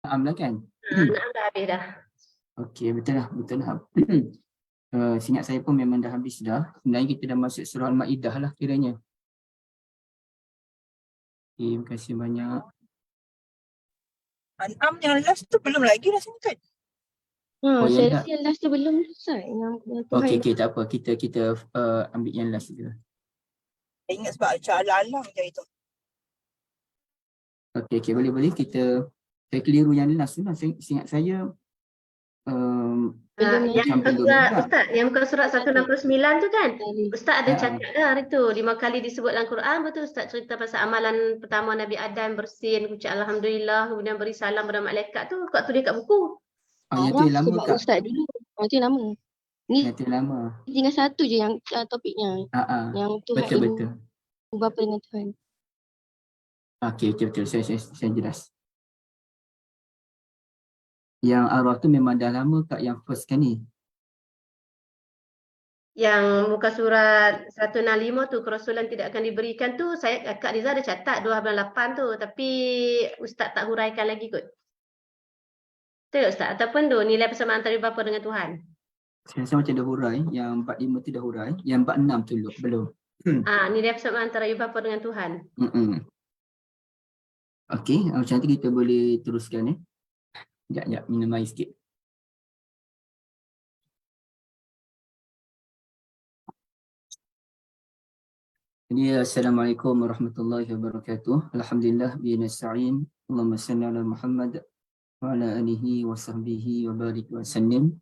Naam lah kan? Naam dah habis dah. Okey, betul lah. Seingat saya pun memang dah habis dah. Sebenarnya kita dah masuk surah Al-Ma'idah lah kiranya. Okay, terima kasih banyak. An'am yang last tu belum lagi rasanya kan? Saya rasa yang last tu belum selesai. Yang Okey, tak apa. Kita ambil yang last je. Saya ingat sebab alam je itu. Okey, boleh. Saya keliru yang last tu lah. Seingat saya yang belum surat juga. Ustaz, yang muka surat 169 tu kan? Ustaz ada cakap dah hari tu 5 kali disebut dalam Quran. Betul Ustaz cerita pasal amalan pertama Nabi Adam bersin, ucap alhamdulillah, kemudian beri salam pada malaikat tu. Kau tulis kat buku. Yang tu lama sebab Kak. Ustaz dulu. Itu lama. Ni Yang tu lama. tinggal satu je yang topiknya. Yang Tuhan Betul. Ibu bapa dengan Tuhan. Okey, betul. Saya jelas. Yang arwah tu memang dah lama Kak, yang first kan ni. Yang muka surat 165 tu, kerasulan tidak akan diberikan tu, Kak Riza ada catat 2.8 tu, tapi Ustaz tak huraikan lagi kot. Betul Ustaz? Ataupun tu nilai persamaan antara bapa dengan Tuhan? Saya rasa macam dah hurai. Yang 45 tu dah hurai. Yang 46 tu belum. Nilai persamaan antara ibu bapa dengan Tuhan. Okey, macam nanti kita boleh teruskan. Sekejap, minum air sikit. Jadi, Assalamualaikum warahmatullahi wabarakatuh. Alhamdulillah bi nasta'in. Allahumma salli ala Muhammad wa ala alihi wa sahbihi wa barik wa sallim.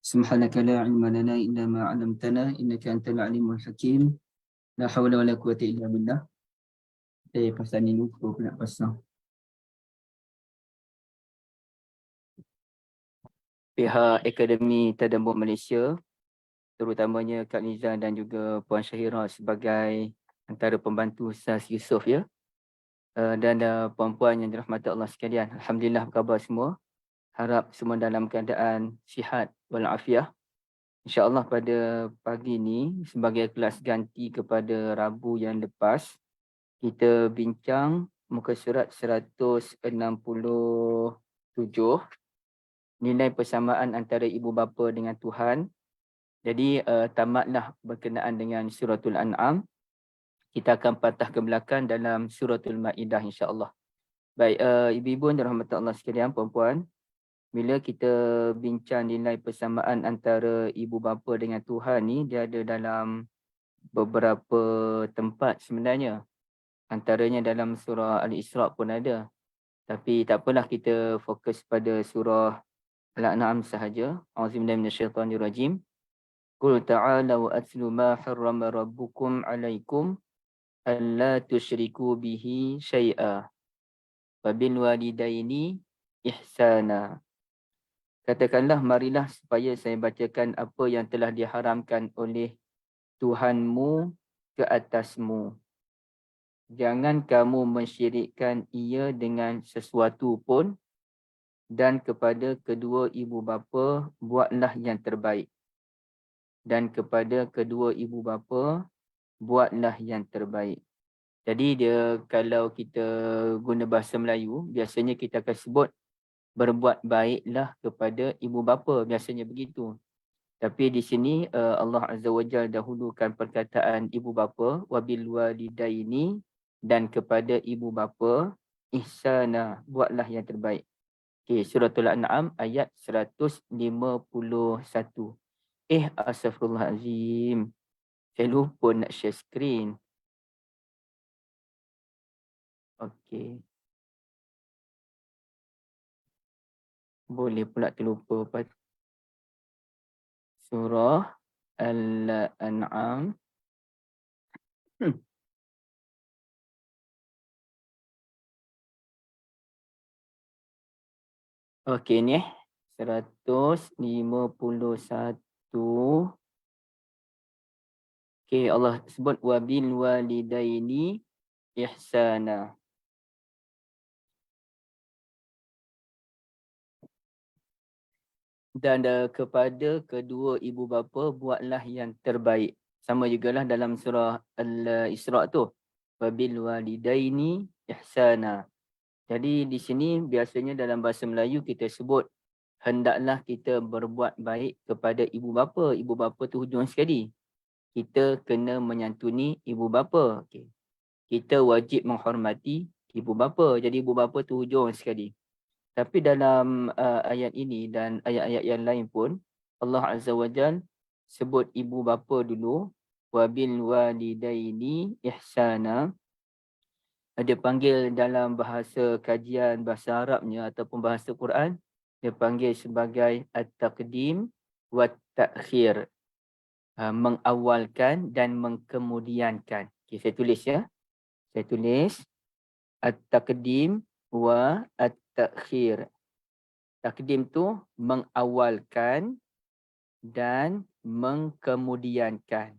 Subhanaka la ilma lana illa ma 'allamtana innaka antal alimul hakim. La hawla wa la quwwata illa billah. Pasal ni lupa aku nak pasang. Pihak Akademi Tadabbur Malaysia, terutamanya Kak Nizam dan juga Puan Syahira sebagai antara pembantu Ustaz Yusof ya. Dan puan-puan yang dirahmati Allah sekalian. Alhamdulillah, apa khabar semua? Harap semua dalam keadaan sihat walafiat. InsyaAllah pada pagi ini sebagai kelas ganti kepada Rabu yang lepas, kita bincang muka surat 167, nilai persamaan antara ibu bapa dengan Tuhan. Jadi tamatlah berkenaan dengan suratul An'am. Kita akan patah ke belakang dalam suratul Ma'idah insya-Allah. Baik, ibu-ibu yang dirahmati Allah sekalian, puan-puan, bila kita bincang nilai persamaan antara ibu bapa dengan Tuhan ni, dia ada dalam beberapa tempat sebenarnya. Antaranya dalam surah Al-Isra' pun ada. Tapi tak apalah, kita fokus pada surah Al-An'am sahaja. A'udzubillahi minasyaitonirrajim. Qul ta'alu atlu ma harrama rabbukum 'alaikum alla tusyriku bihi syai'a wa bil walidaini ihsana. Katakanlah, marilah supaya saya bacakan apa yang telah diharamkan oleh Tuhanmu ke atasmu. Jangan kamu mensyirikkan ia dengan sesuatu pun, dan kepada kedua ibu bapa buatlah yang terbaik. Dan kepada kedua ibu bapa buatlah yang terbaik. Jadi dia, kalau kita guna bahasa Melayu, biasanya kita akan sebut berbuat baiklah kepada ibu bapa, biasanya begitu. Tapi di sini Allah Azza wa Jalla dahulukan perkataan ibu bapa, wabil walidaini, dan kepada ibu bapa ihsana, buatlah yang terbaik. Okey, suratul An'am ayat 151. Astagfirullahalazim. Saya lupa nak share screen. Okey. Boleh pula terlupa. Surah Al-An'am. Okey ni 151. Okey, Allah sebut wabil walidaini ihsana. Dan kepada kedua ibu bapa buatlah yang terbaik. Sama jugalah dalam surah Al-Isra' tu. Wabil walidaini ihsana. Jadi di sini biasanya dalam bahasa Melayu kita sebut hendaklah kita berbuat baik kepada ibu bapa. Ibu bapa tu hujung sekali. Kita kena menyantuni ibu bapa. Okay. Kita wajib menghormati ibu bapa. Jadi ibu bapa tu hujung sekali. Tapi dalam ayat ini dan ayat-ayat yang lain pun Allah Azza wa Jal sebut ibu bapa dulu. Wabil walidaini ihsana. Dia panggil dalam bahasa kajian bahasa Arabnya ataupun bahasa Quran, dia panggil sebagai at-taqdim wa ta'khir. Mengawalkan dan mengkemudiankan. Okay, saya tulis ya. Saya tulis at-taqdim wa at-ta'khir. Taqdim tu mengawalkan dan mengkemudiankan.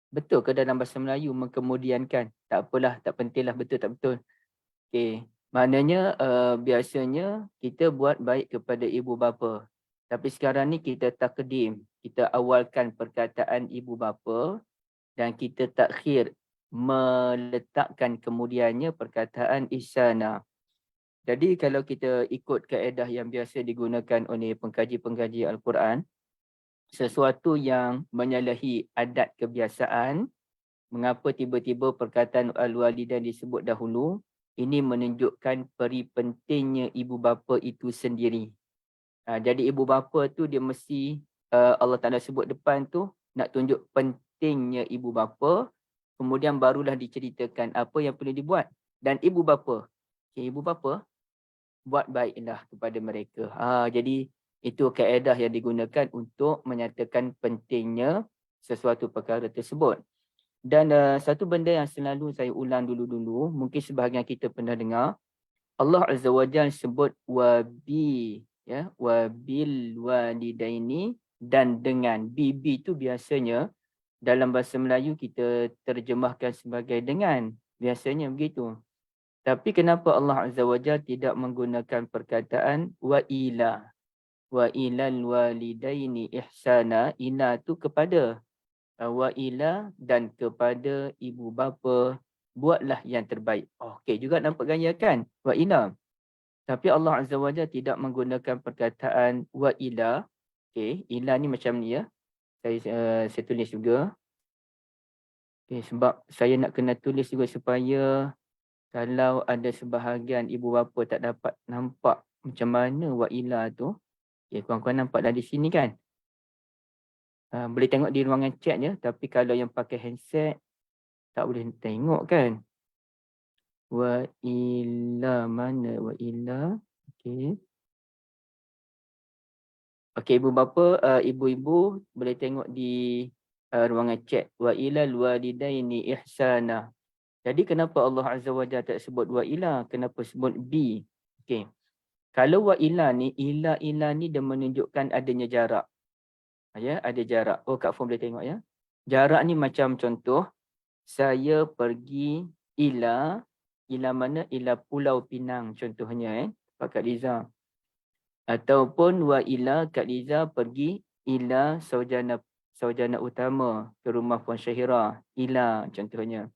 Betul ke dalam bahasa Melayu mengkemudiankan? Tak apalah, tak pentinglah betul tak betul. Okey, maknanya biasanya kita buat baik kepada ibu bapa. Tapi sekarang ni kita takdim, kita awalkan perkataan ibu bapa dan kita takhir meletakkan kemudiannya perkataan ihsana. Jadi kalau kita ikut kaedah yang biasa digunakan oleh pengkaji-pengkaji Al-Quran, sesuatu yang menyalahi adat kebiasaan, mengapa tiba-tiba perkataan al-walidain disebut dahulu, ini menunjukkan peri pentingnya ibu bapa itu sendiri. Jadi ibu bapa tu dia mesti Allah Ta'ala sebut depan tu nak tunjuk pentingnya ibu bapa, kemudian barulah diceritakan apa yang perlu dibuat. Dan ibu bapa, ibu bapa buat baiklah kepada mereka. Jadi itu kaedah yang digunakan untuk menyatakan pentingnya sesuatu perkara tersebut. Dan satu benda yang selalu saya ulang dulu-dulu, mungkin sebahagian kita pernah dengar, Allah Azza wa Jalla sebut wabi, ya, wabil walidaini, dan dengan. Bibi itu biasanya dalam bahasa Melayu kita terjemahkan sebagai dengan. Biasanya begitu. Tapi kenapa Allah Azza wa Jalla tidak menggunakan perkataan wa ila? Wa ilal walidaini ihsana, ila tu kepada. Wa ila dan kepada ibu bapa buatlah yang terbaik. Okey, juga nampak gaya kan? Wa ila. Tapi Allah Azza wa Jalla tidak menggunakan perkataan wa ila. Okey, ila ni macam ni ya. Saya tulis juga. Okey, sebab saya nak kena tulis juga supaya kalau ada sebahagian ibu bapa tak dapat nampak macam mana wa ila tu. Okey, korang nampak dah di sini kan? Boleh tengok di ruangan chat je, tapi kalau yang pakai handset tak boleh tengok kan. Wa ila, mana wa ila? Okey. Okey, ibu bapa, ibu-ibu boleh tengok di ruangan chat. Wa ilal walidaini ihsana. Jadi kenapa Allah Azza wa Jalla tak sebut wa ila, kenapa sebut bi? Okey. Kalau wa ila ni dia menunjukkan adanya jarak. Ya, ada jarak. Oh, Kak Fon boleh tengok ya. Jarak ni macam contoh, saya pergi ila mana? Ila Pulau Pinang contohnya Pak Kak Liza. Ataupun wa ila Kak Liza pergi ila Saujana Utama ke rumah Puan Syahira. Ila contohnya.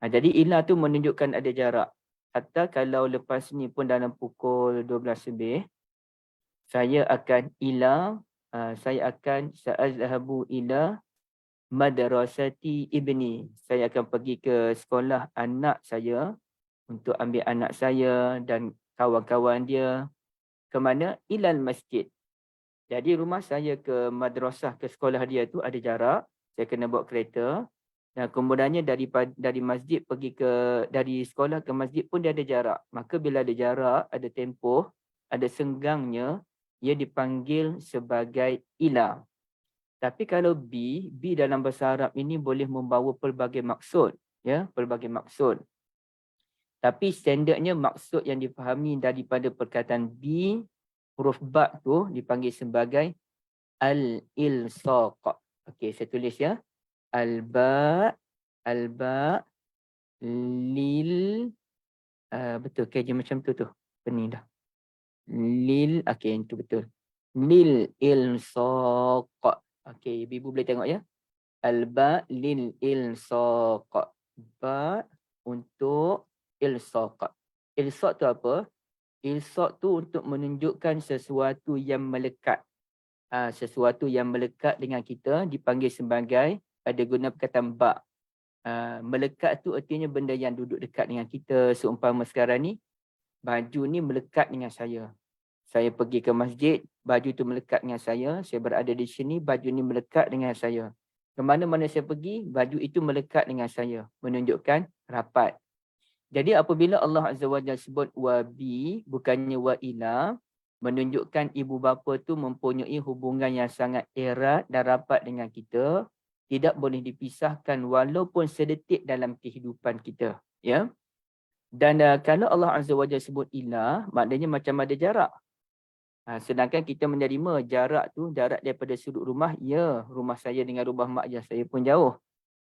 Jadi ila tu menunjukkan ada jarak. Hatta kalau lepas ni pun dalam pukul 12 lebih, saya akan sa'azhabu ila madrasati ibni. Saya akan pergi ke sekolah anak saya untuk ambil anak saya dan kawan-kawan dia. Ke mana? Ilal masjid. Jadi rumah saya ke madrasah, ke sekolah dia tu ada jarak. Saya kena bawa kereta. Dan kemudiannya dari masjid pergi dari sekolah ke masjid pun dia ada jarak. Maka bila ada jarak, ada tempoh, ada senggangnya, ia dipanggil sebagai ila. Tapi kalau bi dalam bahasa Arab ini boleh membawa pelbagai maksud, ya, pelbagai maksud. Tapi standardnya maksud yang difahami daripada perkataan bi, huruf ba tu dipanggil sebagai al-ilsaq. Okey, saya tulis ya. Al-ba lil betul ke je macam tu. Pening dah. Lil, okey itu betul. Lil ilsaq. Okey, ibu boleh tengok ya. Al-ba lil ilsaq. Ba untuk ilsaq. Ilsaq tu apa? Ilsaq tu untuk menunjukkan sesuatu yang melekat. Sesuatu yang melekat dengan kita dipanggil sebagai, ada guna perkataan bak. Melekat tu artinya benda yang duduk dekat dengan kita. Seumpama sekarang ni, baju ni melekat dengan saya. Saya pergi ke masjid, baju tu melekat dengan saya. Saya berada di sini, baju ni melekat dengan saya. Ke mana-mana saya pergi, baju itu melekat dengan saya. Menunjukkan rapat. Jadi apabila Allah Azza wa Jalla sebut wabi, bukannya wa ila, menunjukkan ibu bapa tu mempunyai hubungan yang sangat erat dan rapat dengan kita. Tidak boleh dipisahkan walaupun sedetik dalam kehidupan kita. Ya. Dan kalau Allah Azza wa Jalla sebut ila, maknanya macam ada jarak. Sedangkan kita menerima jarak tu, jarak daripada sudut rumah, ya, rumah saya dengan rumah mak ayah saya pun jauh.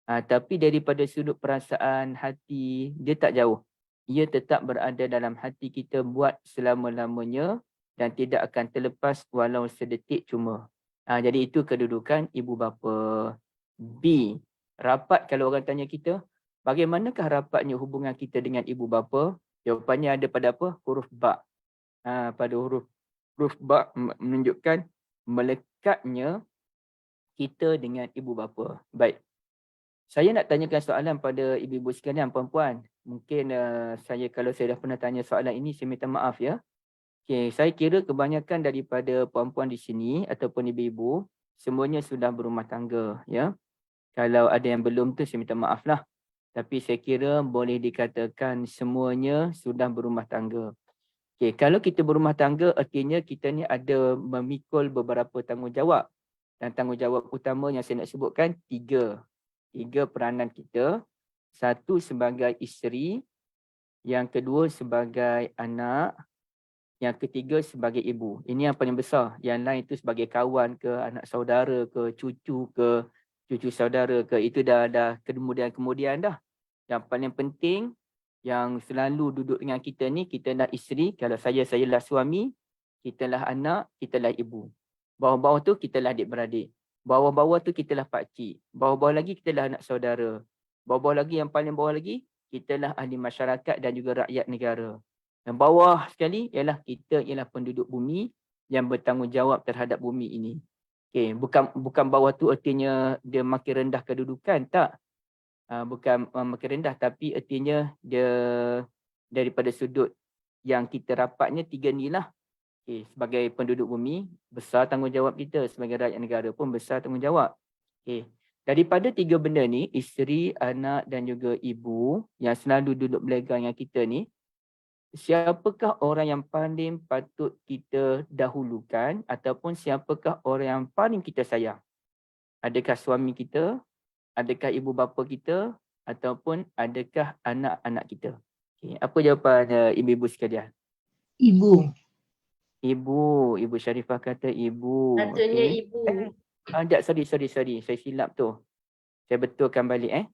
Tapi daripada sudut perasaan hati, dia tak jauh. Ia tetap berada dalam hati kita buat selama-lamanya dan tidak akan terlepas walau sedetik cuma. Jadi itu kedudukan ibu bapa. B. Rapat, kalau orang tanya kita, bagaimanakah rapatnya hubungan kita dengan ibu bapa? Jawapannya ada pada apa? Huruf ba. Pada huruf ba menunjukkan melekatnya kita dengan ibu bapa. Baik. Saya nak tanyakan soalan pada ibu-ibu sekalian perempuan. Mungkin kalau saya dah pernah tanya soalan ini, saya minta maaf ya. Okay, saya kira kebanyakan daripada perempuan di sini ataupun ibu-ibu, semuanya sudah berumah tangga. Ya. Kalau ada yang belum tu, saya minta maaf lah. Tapi saya kira boleh dikatakan semuanya sudah berumah tangga. Okay, kalau kita berumah tangga, artinya kita ni ada memikul beberapa tanggungjawab. Dan tanggungjawab utama yang saya nak sebutkan, tiga peranan kita. Satu sebagai isteri, yang kedua sebagai anak, yang ketiga sebagai ibu. Ini yang paling besar. Yang lain itu sebagai kawan ke, anak saudara ke, cucu saudara ke, itu dah kemudian dah. Yang paling penting, yang selalu duduk dengan kita ni, kita lah isteri. Kalau sayalah suami, kita lah anak, kita lah ibu. Bawah-bawah tu kita lah adik-beradik. Bawah-bawah tu kita lah pakcik. Bawah-bawah lagi kita lah anak saudara. Bawah-bawah lagi, yang paling bawah lagi, kita lah ahli masyarakat dan juga rakyat negara. Yang bawah sekali ialah kita ialah penduduk bumi yang bertanggungjawab terhadap bumi ini. Okay, bukan bawah tu artinya dia makin rendah kedudukan, tak. Bukan makin rendah, tapi artinya dia daripada sudut yang kita rapatnya tiga ni lah. Okay, sebagai penduduk bumi, besar tanggungjawab kita. Sebagai rakyat negara pun besar tanggungjawab. Okay. Daripada tiga benda ni, isteri, anak dan juga ibu yang selalu duduk belaga dengan kita ni, siapakah orang yang paling patut kita dahulukan ataupun siapakah orang yang paling kita sayang? Adakah suami kita? Adakah ibu bapa kita? Ataupun adakah anak-anak kita? Okay. Apa jawapan ibu-ibu sekalian? Ibu. Ibu Syarifah kata ibu. Patutnya Okay. ibu. Sorry. Saya silap tu. Saya betulkan balik.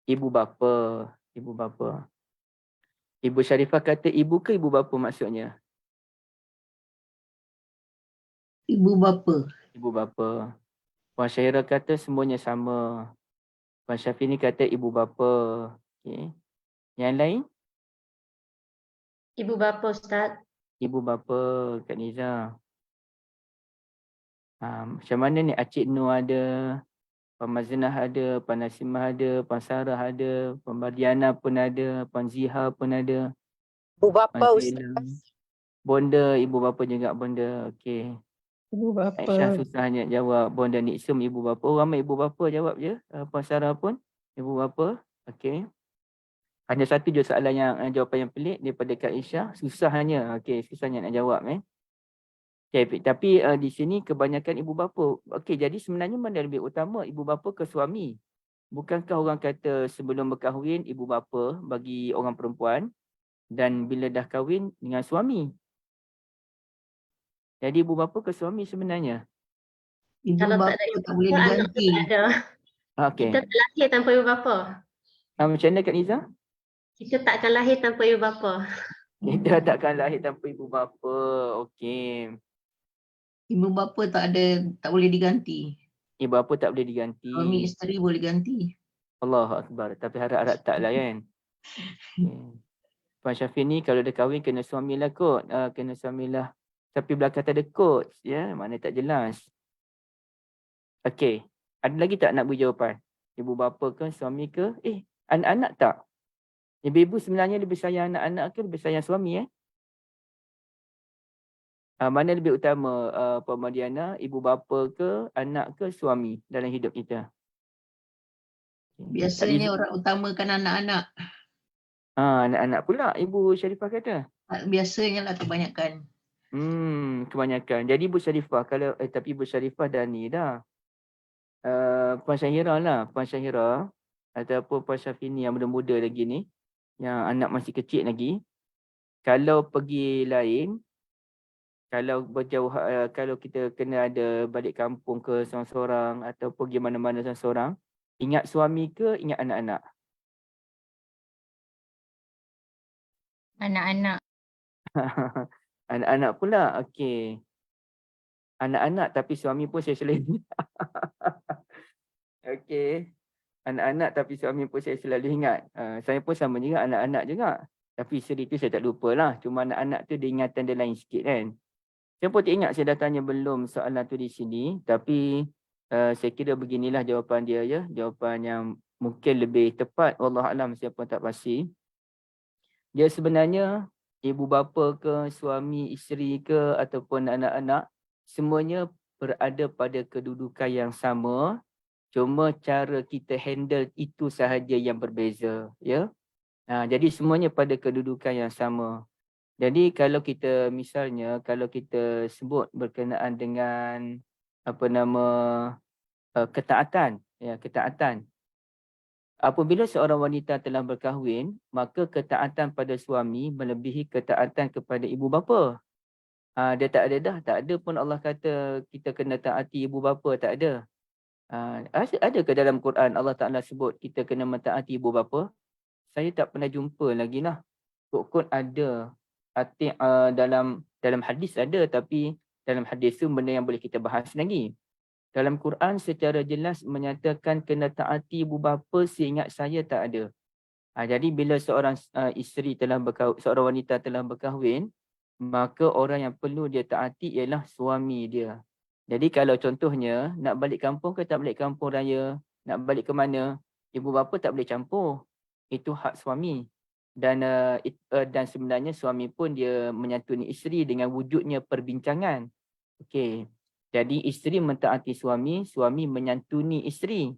Ibu bapa. Ibu Syarifah kata ibu ke ibu bapa maksudnya? Ibu bapa. Ibu bapa. Puan Syahira kata semuanya sama. Puan Syafini kata ibu bapa. Okay. Yang lain? Ibu bapa, Ustaz. Ibu bapa, Kak Niza. Macam mana ni? Acik Nur ada, Puan Mazinah ada, Puan Nasimah ada, Puan Sarah ada, Puan Mardiana pun ada, Puan Ziha pun ada. Ibu bapa, Puan Ustaz. Zila. Bonda, ibu bapa juga bonda. Okey. Ibu bapa. Aisyah susahnya jawab. Bonda Niksum ibu bapa. Oh, ramai ibu bapa jawab je. Puan Sarah pun ibu bapa. Okey. Hanya satu je soalan yang jawapan yang pelik daripada Kak Aisyah. Susahnya. Okey, susahnya nak jawab. Okay, tapi di sini kebanyakan ibu bapa. Okey, jadi sebenarnya mana lebih utama, ibu bapa ke suami? Bukankah orang kata sebelum berkahwin ibu bapa bagi orang perempuan dan bila dah kahwin dengan suami? Jadi ibu bapa ke suami sebenarnya? Ibu Kalau bapa tak ada ibu tak boleh bapa, anak diganti. tu tak ada. Okey. Kita tak lahir tanpa ibu bapa. Macam mana Kak Niza? Kita tak akan lahir tanpa ibu bapa. Kita takkan lahir tanpa ibu bapa. Okey. Ibu bapa tak boleh diganti. Ibu bapa tak boleh diganti. Suami isteri boleh ganti. Allahu Akbar. Tapi harap-harap tak lah kan. Okay. Puan Syafiq ni kalau dah kahwin kena suamilah kot. Kena suamilah. Tapi belakang tak ada quotes. Ya, mana tak jelas. Okey. Ada lagi tak nak beri jawapan? Ibu bapa ke, suami ke? Anak-anak tak? Ibu-ibu sebenarnya lebih sayang anak-anak ke lebih sayang suami? Mana lebih utama, Puan Madiana, ibu bapa ke, anak ke, suami dalam hidup kita? Biasanya orang utamakan anak-anak. Anak-anak pula Ibu Sharifah kata. Biasanya lah kebanyakan. Kebanyakan. Jadi Ibu Sharifah, tapi Ibu Sharifah dah ni dah. Puan Syahira lah. Puan Syahira ataupun Puan Syafini yang muda-muda lagi ni, yang anak masih kecil lagi, kalau pergi lain, kalau berjauh, kalau kita kena ada balik kampung ke seorang-seorang atau pergi mana-mana seorang-seorang, ingat suami ke ingat anak-anak? Anak-anak. Anak-anak pula. Okey. Anak-anak tapi suami pun saya selalu okey. Anak-anak tapi suami pun saya selalu ingat. Saya pun sama juga anak-anak juga. Tapi isteri tu saya tak lupa lah. Cuma anak-anak tu dia ingatan dia lain sikit kan. Saya pun tak ingat saya dah tanya belum soalan tu di sini. Tapi saya kira beginilah jawapan dia ya. Jawapan yang mungkin lebih tepat. Wallahualam saya pun tak pasti. Dia sebenarnya ibu bapa ke, suami, isteri ke ataupun anak-anak, semuanya berada pada kedudukan yang sama. Cuma cara kita handle itu sahaja yang berbeza. Ya? Jadi semuanya pada kedudukan yang sama. Jadi kalau kita misalnya, kalau kita sebut berkenaan dengan ketaatan. Ya, ketaatan. Apabila seorang wanita telah berkahwin, maka ketaatan pada suami melebihi ketaatan kepada ibu bapa. Dia tak ada dah. Tak ada pun Allah kata kita kena taati ibu bapa. Tak ada. Ada ke dalam Quran Allah Ta'ala sebut kita kena mentaati ibu bapa? Saya tak pernah jumpa lagi lah. Kot ada. Dalam hadis ada, tapi dalam hadis tu benda yang boleh kita bahas lagi. Dalam Quran secara jelas menyatakan kena taati ibu bapa, seingat saya tak ada. Jadi bila seorang isteri seorang wanita telah berkahwin, maka orang yang perlu dia taati ialah suami dia. Jadi kalau contohnya nak balik kampung ke tak balik kampung raya, nak balik ke mana, ibu bapa tak boleh campur. Itu hak suami. Dan sebenarnya suami pun dia menyantuni isteri dengan wujudnya perbincangan. Okey. Jadi isteri mentaati suami, suami menyantuni isteri.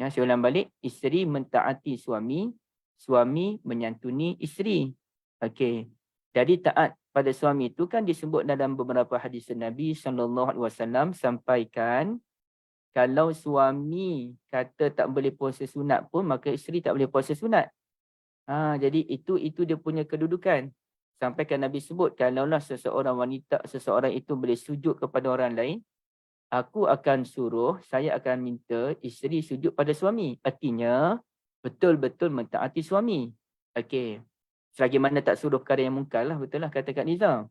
Ya, saya ulang balik, isteri mentaati suami, suami menyantuni isteri. Okey. Jadi taat pada suami itu kan disebut dalam beberapa hadis Nabi SAW sampaikan kalau suami kata tak boleh puasa sunat pun maka isteri tak boleh puasa sunat. Jadi itu dia punya kedudukan. Sampaikan Nabi sebut kalaulah seseorang itu boleh sujud kepada orang lain, saya akan minta isteri sujud pada suami. Artinya betul-betul mentaati suami. Okey. Selagi mana tak suruh perkara yang mungkar lah, betul lah kata Kak Niza.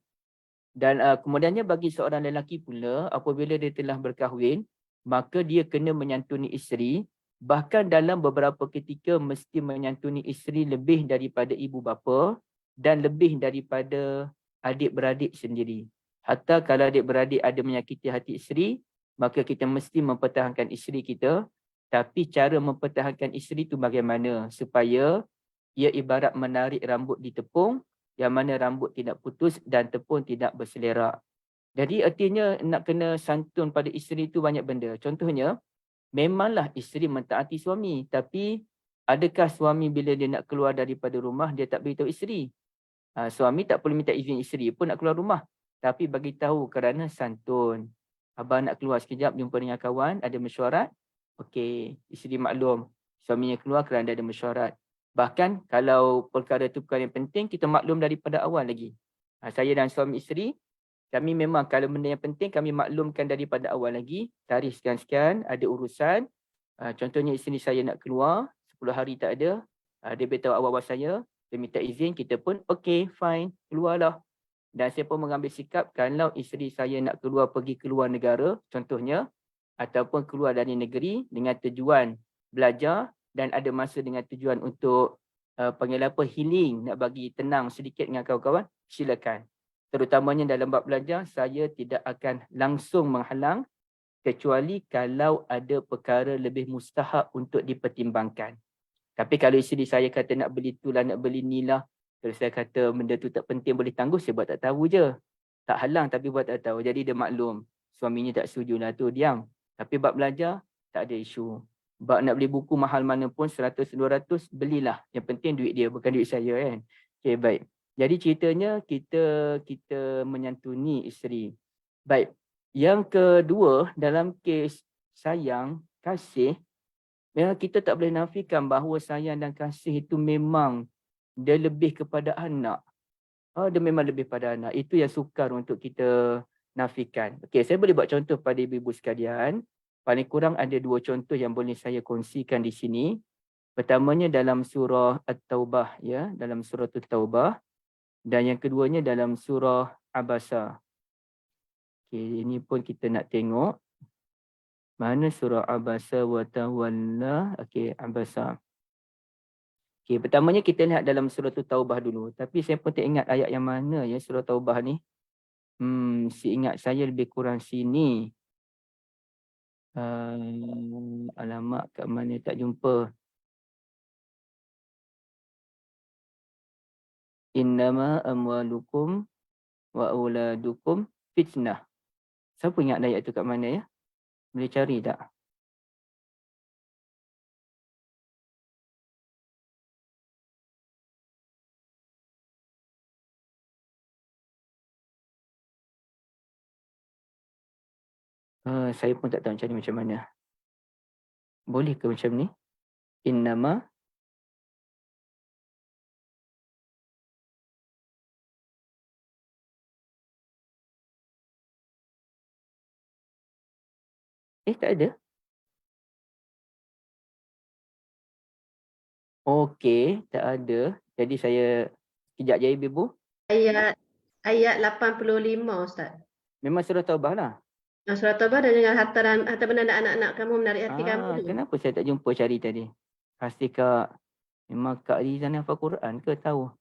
Dan kemudiannya bagi seorang lelaki pula, apabila dia telah berkahwin, maka dia kena menyantuni isteri. Bahkan dalam beberapa ketika mesti menyantuni isteri lebih daripada ibu bapa dan lebih daripada adik-beradik sendiri. Hatta kalau adik-beradik ada menyakiti hati isteri, maka kita mesti mempertahankan isteri kita. Tapi cara mempertahankan isteri itu bagaimana? Supaya ia ibarat menarik rambut di tepung, yang mana rambut tidak putus dan tepung tidak berselerak. Jadi artinya nak kena santun pada isteri itu banyak benda. Contohnya, memanglah isteri mentaati suami, tapi adakah suami bila dia nak keluar daripada rumah, dia tak beritahu isteri? Suami tak perlu minta izin isteri pun nak keluar rumah. Tapi bagi tahu kerana santun. Abang nak keluar sekejap jumpa dengan kawan, ada mesyuarat. Okey, isteri maklum. Suaminya keluar kerana ada mesyuarat. Bahkan kalau perkara itu perkara yang penting, kita maklum daripada awal lagi. Saya dan suami isteri, kami memang kalau benda yang penting, kami maklumkan daripada awal lagi. Tarikh sekian-sekian, ada urusan. Contohnya isteri saya nak keluar, 10 hari tak ada. Dia beritahu awal-awal saya, dia minta izin, kita pun okey, fine, keluarlah. Dan saya pun mengambil sikap, kalau isteri saya nak keluar pergi keluar negara, contohnya, ataupun keluar dari negeri dengan tujuan belajar, dan ada masa dengan tujuan untuk panggil apa, healing, nak bagi tenang sedikit dengan kawan-kawan, silakan. Terutamanya dalam bab belajar, saya tidak akan langsung menghalang kecuali kalau ada perkara lebih mustahab untuk dipertimbangkan. Tapi kalau isteri saya kata nak beli tu lah, nak beli ni lah, terus saya kata benda tu tak penting, boleh tangguh, saya buat tak tahu je. Tak halang tapi buat tak tahu. Jadi dia maklum. Suaminya tak setuju lah tu, diam. Tapi bab belajar, tak ada isu. Bab nak beli buku mahal mana pun, 100-200, belilah. Yang penting duit dia, bukan duit saya kan. Okay, baik. Jadi ceritanya kita menyantuni isteri. Baik. Yang kedua, dalam kes sayang, kasih, memang kita tak boleh nafikan bahawa sayang dan kasih itu memang dia lebih kepada anak. Dia memang lebih pada anak. Itu yang sukar untuk kita nafikan. Okey, saya boleh buat contoh pada ibu-ibu sekalian. Paling kurang ada 2 contoh yang boleh saya kongsikan di sini. Pertamanya dalam surah At-Taubah, ya, dalam surah At-Taubah, dan yang keduanya dalam surah Abasa. Okey, ini pun kita nak tengok. Mana surah Abasa wa tawalla? Okey, Abasa. Okey, pertamanya kita lihat dalam surah Taubah dulu. Tapi saya pun tak ingat ayat yang mana ya surah Taubah ni. Seingat saya lebih kurang sini. Alamak kat mana tak jumpa. Innama amwalukum wa auladukum fitnah. Siapa ingat ayat tu kat mana ya? Boleh cari tak? Saya pun tak tahu cari macam mana. Boleh ke macam ni? Innama tak ada. Okey, tak ada. Jadi saya sekejap je ibu. Ayat 85 Ustaz. Memang surah Taubah lah. Surah Taubah dan dengan harta benda anak-anak kamu menarik hati kamu. Kenapa saya tak jumpa cari tadi? Pasti Kak, memang Kak Rizan hafal Quran ke tahu?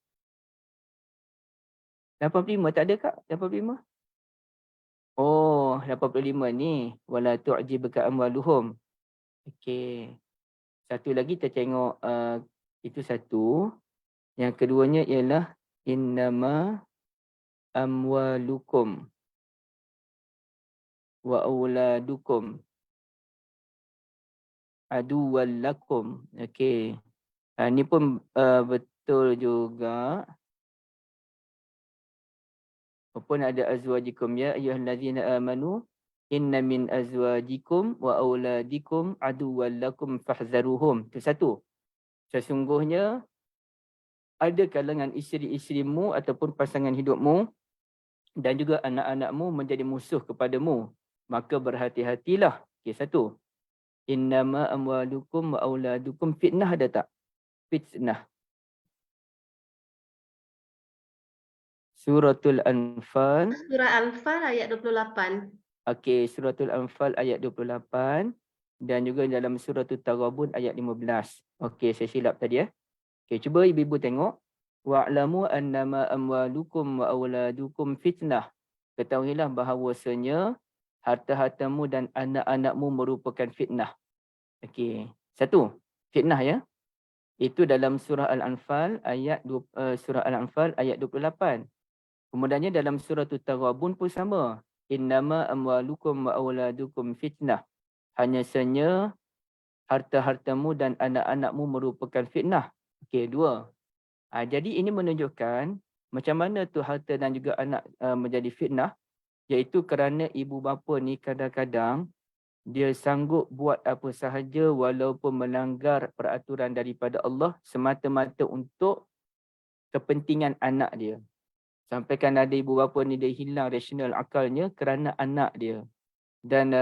85 tak ada Kak? 85? Oh, 85 ni. Wala tu'jibka amwaluhum. Okey. Satu lagi kita tengok itu satu. Yang keduanya ialah innama amwalukum wa auladukum aduwwal lakum. Okey. Ini pun betul juga. Walaupun ada azwajikum ya ayyuhallazina amanu inna min azwajikum wa auladikum aduwwal lakum fahzaruhum. Itu satu. Sesungguhnya ada kalangan isteri-isterimu ataupun pasangan hidupmu dan juga anak-anakmu menjadi musuh kepadamu. Maka berhati-hatilah. Okey, satu. Innama amwalukum wa auladukum fitnah, ada tak? Fitnah. Suratul Anfal. Surah Anfal ayat 28. Okey, Suratul Anfal ayat 28 dan juga dalam Suratul Taghabun ayat 15. Okey, saya silap tadi ya. Okey, cuba ibu-ibu tengok. Wa'lamu annama amwalukum wa auladukum fitnah. Ketahuilah bahawasanya harta-hartamu dan anak-anakmu merupakan fitnah. Okey, satu, fitnah ya. Itu dalam surah Al-Anfal ayat surah Al-Anfal ayat 28. Kemudiannya dalam surah At-Taghabun pun sama. Innama amwalukum wa auladukum fitnah. Hanya sahaja harta-hartamu dan anak-anakmu merupakan fitnah. Okey, dua. Jadi ini menunjukkan macam mana tu harta dan juga anak menjadi fitnah. Iaitu kerana ibu bapa ni kadang-kadang dia sanggup buat apa sahaja walaupun melanggar peraturan daripada Allah semata-mata untuk kepentingan anak dia. Sampaikan ada ibu bapa ni dia hilang rasional akalnya kerana anak dia. Dan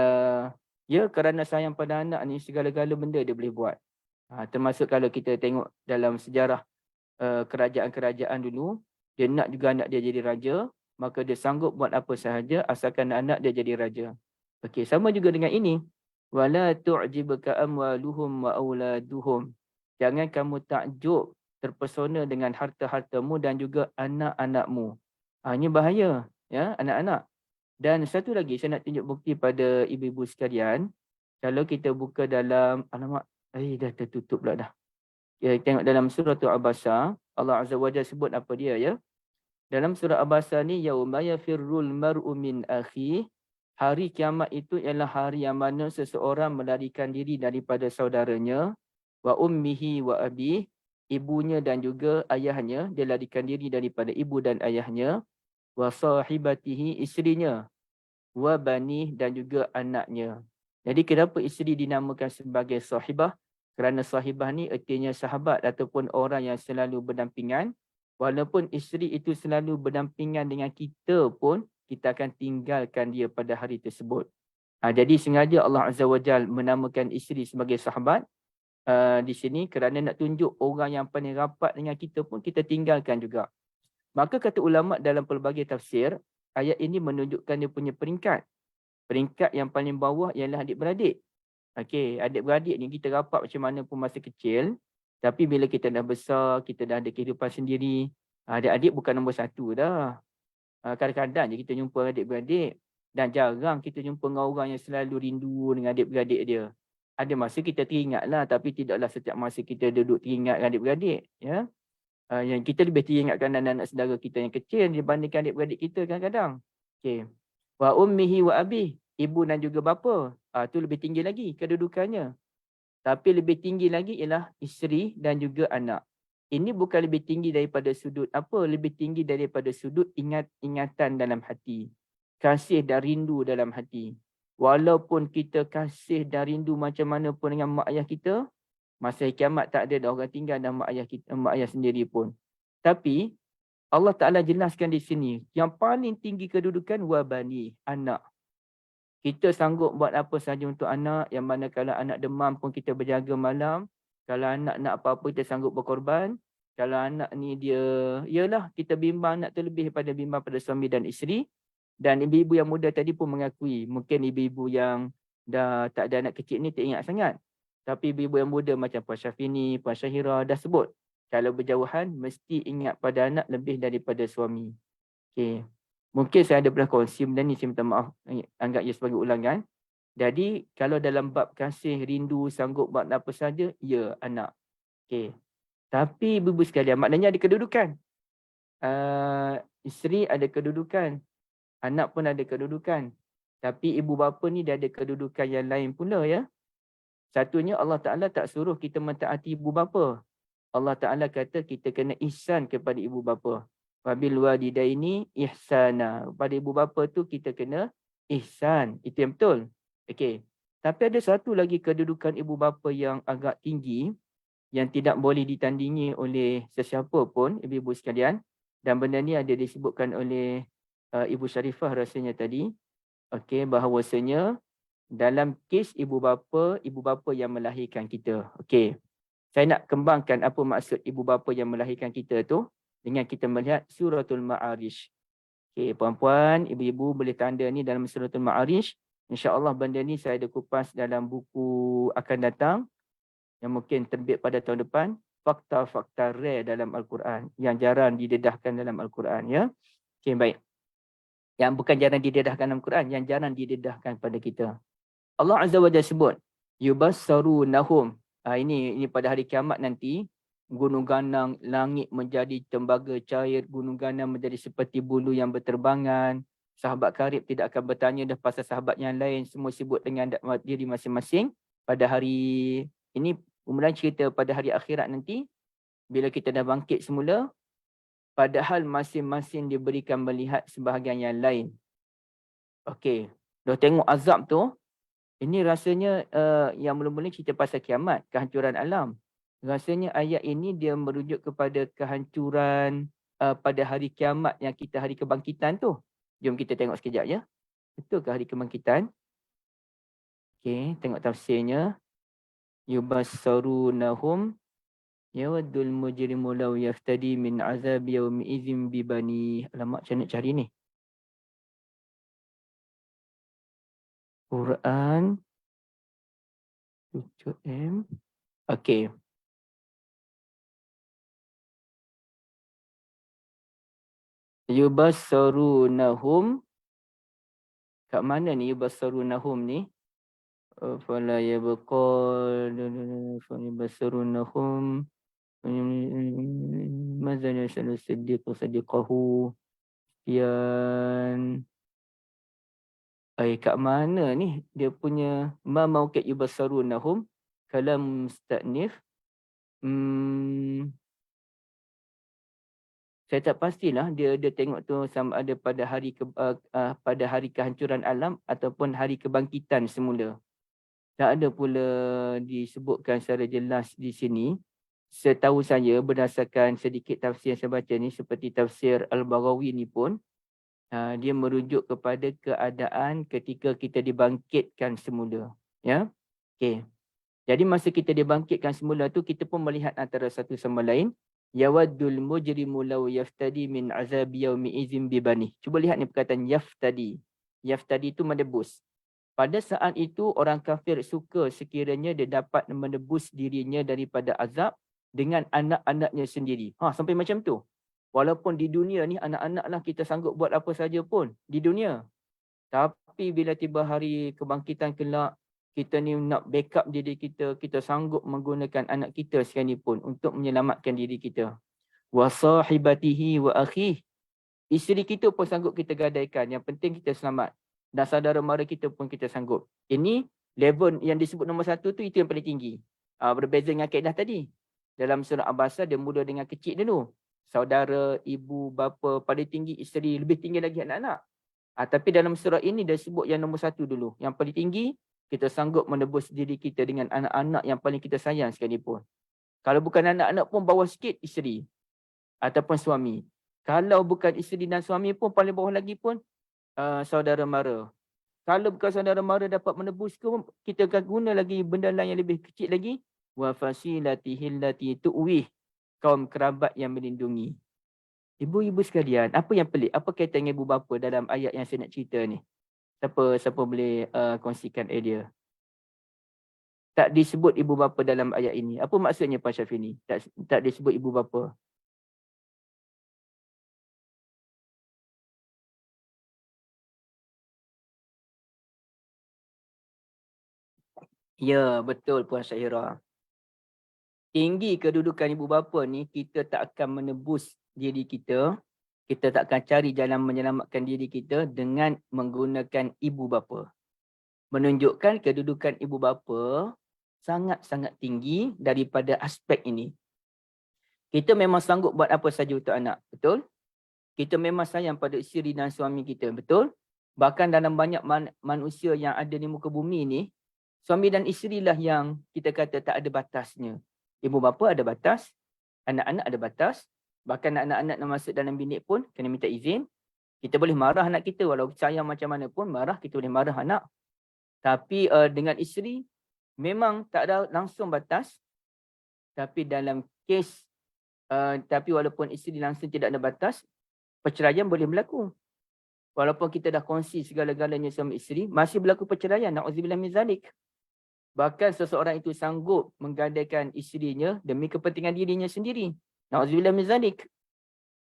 kerana sayang pada anak ni segala-gala benda dia boleh buat. Termasuk kalau kita tengok dalam sejarah kerajaan-kerajaan dulu, dia nak juga anak dia jadi raja, maka dia sanggup buat apa sahaja asalkan anak dia jadi raja. Okey, sama juga dengan ini. Wala tu'jibka amwaluhum wa auladuhum. Jangan kamu takjub terpesona dengan harta-hartamu dan juga anak-anakmu. Ini bahaya, ya, anak-anak. Dan satu lagi saya nak tunjuk bukti pada ibu-ibu sekalian. Kalau kita buka dalam, alamak, dah tertutup pula dah. Ya, tengok dalam surah Al-Abasa, Allah Azza wa Jalla sebut apa dia, ya. Dalam surah Abasa ni, yauma yafirrul mar'u min akhi, hari kiamat itu ialah hari yang mana seseorang melarikan diri daripada saudaranya, wa ummihi wa abih, ibunya dan juga ayahnya, dia larikan diri daripada ibu dan ayahnya, wa sahibatihi, isterinya, wa banih, dan juga anaknya. Jadi kenapa isteri dinamakan sebagai sahibah? Kerana sahibah ni artinya sahabat ataupun orang yang selalu berdampingan. Walaupun isteri itu selalu berdampingan dengan kita pun, kita akan tinggalkan dia pada hari tersebut. Jadi sengaja Allah Azza wa Jal menamakan isteri sebagai sahabat di sini kerana nak tunjuk orang yang paling rapat dengan kita pun kita tinggalkan juga. Maka kata ulama dalam pelbagai tafsir, ayat ini menunjukkan dia punya peringkat. Peringkat yang paling bawah ialah adik-beradik. Okey, adik-beradik ni kita rapat macam mana pun masa kecil. Tapi bila kita dah besar, kita dah ada kehidupan sendiri. Adik-adik bukan nombor satu dah. Kadang-kadang je kita jumpa adik-beradik. Dan jarang kita jumpa dengan orang yang selalu rindu dengan adik-beradik dia. Ada masa kita teringat lah. Tapi tidaklah setiap masa kita duduk teringat dengan adik-beradik. Ya? Yang kita lebih teringatkan anak-anak saudara kita yang kecil dibandingkan adik-beradik kita kadang-kadang. Okey. Wa ummihi wa abih. Ibu dan juga bapa. Itu lebih tinggi lagi kedudukannya. Tapi lebih tinggi lagi ialah isteri dan juga anak. Ini bukan lebih tinggi daripada sudut apa? Lebih tinggi daripada sudut ingatan dalam hati. Kasih dan rindu dalam hati. Walaupun kita kasih dan rindu macam mana pun dengan mak ayah kita, masa kiamat tak ada dah orang tinggal dah mak ayah kita, mak ayah sendiri pun. Tapi Allah Ta'ala jelaskan di sini, yang paling tinggi kedudukan wabani, anak. Kita sanggup buat apa saja untuk anak, yang mana kalau anak demam pun kita berjaga malam. Kalau anak nak apa-apa kita sanggup berkorban. Kalau anak ni dia, yalah kita bimbang anak tu lebih daripada bimbang pada suami dan isteri. Dan ibu-ibu yang muda tadi pun mengakui, mungkin ibu-ibu yang dah tak ada anak kecil ni tak ingat sangat. Tapi ibu-ibu yang muda macam Puan Syafini, Puan Syahira dah sebut. Kalau berjauhan, mesti ingat pada anak lebih daripada suami. Okay. Mungkin saya ada pernah kongsi benda ni, saya minta maaf, anggap ia sebagai ulangan. Jadi, kalau dalam bab kasih, rindu, sanggup buat apa saja, ya anak. Okay. Tapi ibu-ibu sekalian, maknanya ada kedudukan. Isteri ada kedudukan. Anak pun ada kedudukan. Tapi ibu bapa ni dia ada kedudukan yang lain pula, ya. Satunya Allah Ta'ala tak suruh kita mentaati ibu bapa. Allah Ta'ala kata kita kena ihsan kepada ibu bapa. Wabil walidaini ihsana. Pada ibu bapa tu kita kena ihsan. Itu yang betul. Okey. Tapi ada satu lagi kedudukan ibu bapa yang agak tinggi, yang tidak boleh ditandingi oleh sesiapa pun, ibu-ibu sekalian. Dan benda ni ada disebutkan oleh Ibu Syarifah rasanya tadi. Okey, bahawasanya dalam kes ibu bapa yang melahirkan kita. Okey. Saya nak kembangkan apa maksud ibu bapa yang melahirkan kita tu dengan kita melihat suratul Ma'arij. Okey, puan-puan, ibu-ibu boleh tanda ni dalam suratul Ma'arij. InsyaAllah benda ni saya ada kupas dalam buku akan datang yang mungkin terbit pada tahun depan. Fakta-fakta rare dalam Al-Quran yang jarang didedahkan dalam Al-Quran, ya. Okey, baik. Yang bukan jarang didedahkan dalam Al-Quran, yang jarang didedahkan pada kita. Allah Azza wa Jalla sebut, yubassarunahum. Ini pada hari kiamat nanti, gunung ganang, langit menjadi tembaga cair, gunung ganang menjadi seperti bulu yang berterbangan. Sahabat karib tidak akan bertanya dah pasal sahabat yang lain, semua sibuk dengan diri masing-masing. Pada hari ini, kemudian cerita pada hari akhirat nanti, bila kita dah bangkit semula, padahal masing-masing diberikan melihat sebahagian yang lain. Okey, dah tengok azab tu, ini rasanya yang mula-mula cerita pasal kiamat, kehancuran alam. Rasanya ayat ini dia merujuk kepada kehancuran pada hari kiamat yang kita hari kebangkitan tu. Jom kita tengok sekejap, ya. Betul ke hari kebangkitan? Okey, tengok tafsirnya. Yubassarunahum yawaddul mujrimu law yaftadi min azab yawmi idzin bibani. Alamak, macam nak cari ni. Quran 7M. Okey. Yubassarunahum. Kat mana ni yubassarunahum ni? Fala yabqa yubassarunahum. Mazan yasalu siddiqu sadiqahu. Yan. Kat mana ni dia punya ma mauqit yubassarunahum kalam musta'nif. Saya tak pastilah dia tengok tu sama ada pada hari kehancuran alam ataupun hari kebangkitan semula. Tak ada pula disebutkan secara jelas di sini. Setahu saya berdasarkan sedikit tafsir yang saya baca ni seperti tafsir Al-Baghawi ni pun dia merujuk kepada keadaan ketika kita dibangkitkan semula. Ya. Okey. Jadi masa kita dibangkitkan semula tu kita pun melihat antara satu sama lain. Yawaddul mujrimu law yaftadi min azabi yaumi idzin bibani. Cuba lihat ni perkataan yaftadi. Yaftadi itu menebus. Pada saat itu orang kafir suka sekiranya dia dapat menebus dirinya daripada azab dengan anak-anaknya sendiri. Sampai macam tu. Walaupun di dunia ni anak-anaklah kita sanggup buat apa saja pun di dunia. Tapi bila tiba hari kebangkitan kelak, kita ni nak backup diri kita, kita sanggup menggunakan anak kita sekalipun untuk menyelamatkan diri kita. Wa sahibatihi wa akhihi. Isteri kita pun sanggup kita gadaikan. Yang penting kita selamat. Dan saudara mara kita pun kita sanggup. Ini level yang disebut nombor 1 tu, itu yang paling tinggi. Berbeza dengan kaedah tadi. Dalam surah Abasa dia mula dengan kecil dulu. Saudara, ibu, bapa, paling tinggi isteri, lebih tinggi lagi anak-anak. Tapi dalam surah ini dia sebut yang nombor 1 dulu. Yang paling tinggi, kita sanggup menebus diri kita dengan anak-anak yang paling kita sayang sekalipun. Kalau bukan anak-anak pun bawah sikit isteri ataupun suami. Kalau bukan isteri dan suami pun paling bawah lagi pun saudara mara. Kalau bukan saudara mara dapat menebus ke, kita akan guna lagi benda lain yang lebih kecil lagi. Wa fasilatihi allati tu'wih. Kaum kerabat yang melindungi. Ibu-ibu sekalian, apa yang pelik? Apa kaitan ibu bapa dalam ayat yang saya nak cerita ni? Siapa boleh kongsikan idea? Tak disebut ibu bapa dalam ayat ini. Apa maksudnya Pak Syafini? Tak disebut ibu bapa. Ya, betul Puan Syahira. Tinggi kedudukan ibu bapa ni, kita tak akan menebus diri kita. Kita tak akan cari jalan menyelamatkan diri kita dengan menggunakan ibu bapa. Menunjukkan kedudukan ibu bapa sangat-sangat tinggi daripada aspek ini. Kita memang sanggup buat apa saja untuk anak, betul? Kita memang sayang pada isteri dan suami kita, betul? Bahkan dalam banyak manusia yang ada di muka bumi ni, suami dan isteri lah yang kita kata tak ada batasnya. Ibu bapa ada batas, anak-anak ada batas, bahkan anak-anak nak masuk dalam bilik pun kena minta izin. Kita boleh marah anak kita walau sayang macam mana pun, marah kita boleh marah anak. Tapi dengan isteri memang tak ada langsung batas. Tapi dalam kes tapi walaupun isteri langsung tidak ada batas, perceraian boleh berlaku. Walaupun kita dah kongsi segala-galanya suami isteri, masih berlaku perceraian. Na'udzubillah min zalik. Bahkan seseorang itu sanggup menggadaikan isterinya demi kepentingan dirinya sendiri. Na'udzubillah min zalik.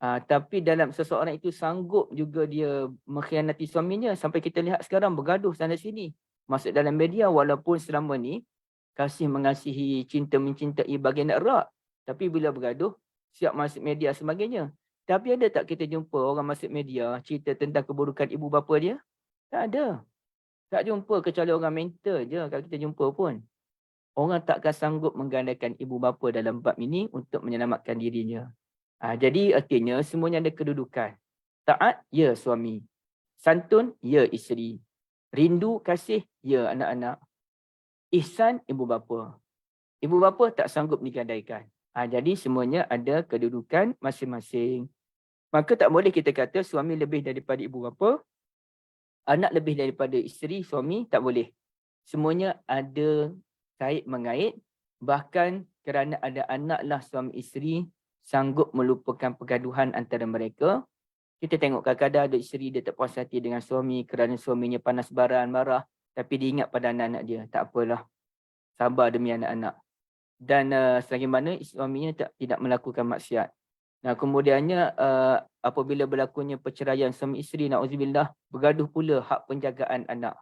Tapi dalam seseorang itu sanggup juga dia mengkhianati suaminya. Sampai kita lihat sekarang bergaduh sana sini. Masuk dalam media walaupun selama ni kasih mengasihi, cinta mencintai bagian erat. Tapi bila bergaduh, siap masuk media sebagainya. Tapi ada tak kita jumpa orang masuk media cerita tentang keburukan ibu bapa dia? Tak ada. Tak jumpa kecuali orang mental je kalau kita jumpa pun. Orang takkan sanggup menggandakan ibu bapa dalam bab ini untuk menyelamatkan dirinya. Jadi artinya semuanya ada kedudukan. Taat, ya suami. Santun, ya isteri. Rindu, kasih, ya anak-anak. Ihsan, ibu bapa. Ibu bapa tak sanggup digadaikan. Jadi semuanya ada kedudukan masing-masing. Maka tak boleh kita kata suami lebih daripada ibu bapa. Anak lebih daripada isteri, suami, tak boleh. Semuanya ada kait mengait. Bahkan kerana ada anaklah suami isteri sanggup melupakan pergaduhan antara mereka. Kita tengok kadang-kadang ada isteri dia tak puas hati dengan suami kerana suaminya panas baran, marah. Tapi dia ingat pada anak-anak dia. Tak apalah. Sabar demi anak-anak. Dan selagi mana suaminya tidak melakukan maksiat. Nah, kemudiannya apabila berlakunya perceraian suami isteri, na'udzubillah, bergaduh pula hak penjagaan anak.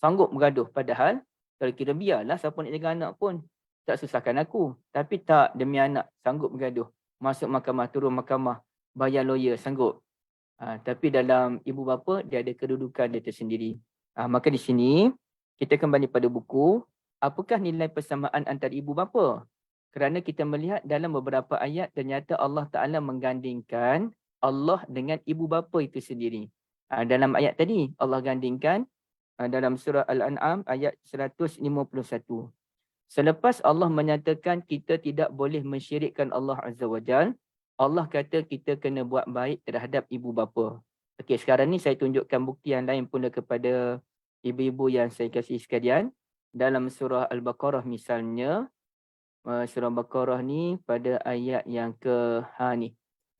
Sanggup bergaduh, padahal kalau kira biarlah siapa nak jaga anak pun, tak susahkan aku. Tapi tak, demi anak sanggup bergaduh. Masuk mahkamah, turun mahkamah, bayar lawyer, sanggup. Tapi dalam ibu bapa, dia ada kedudukan dia tersendiri. Maka di sini, kita kembali pada buku. Apakah nilai persamaan antara ibu bapa? Kerana kita melihat dalam beberapa ayat, ternyata Allah Ta'ala menggandingkan Allah dengan ibu bapa itu sendiri. Dalam ayat tadi, Allah gandingkan dalam surah Al-An'am ayat 151. Selepas Allah menyatakan kita tidak boleh mensyirikkan Allah Azza wa Jal, Allah kata kita kena buat baik terhadap ibu bapa. Okey, sekarang ni saya tunjukkan bukti yang lain pula kepada ibu-ibu yang saya kasih sekalian. Dalam surah Al-Baqarah misalnya, surah Al-Baqarah ni pada ayat yang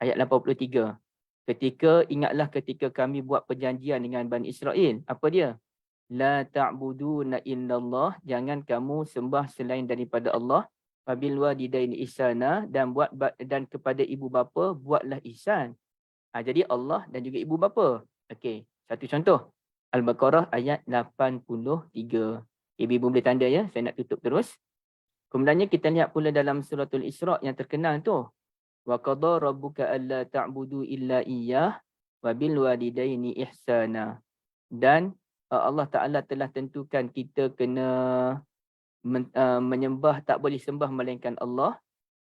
ayat 83. Ingatlah ketika kami buat perjanjian dengan Bani Israel. Apa dia? La ta'buduna illallah, jangan kamu sembah selain daripada Allah. Wabil walidaini ihsana, dan kepada ibu bapa buatlah ihsan. Jadi Allah dan juga ibu bapa. Okey, satu contoh. Al-Baqarah ayat 83. Ibu-ibu boleh tanda ya, saya nak tutup terus. Kemudiannya kita lihat pula dalam suratul Isra yang terkenal tu. Wa qada rabbuka alla ta'budu illa iyyah wa bil walidaini ihsana. Dan Allah Ta'ala telah tentukan kita kena menyembah, tak boleh sembah melainkan Allah.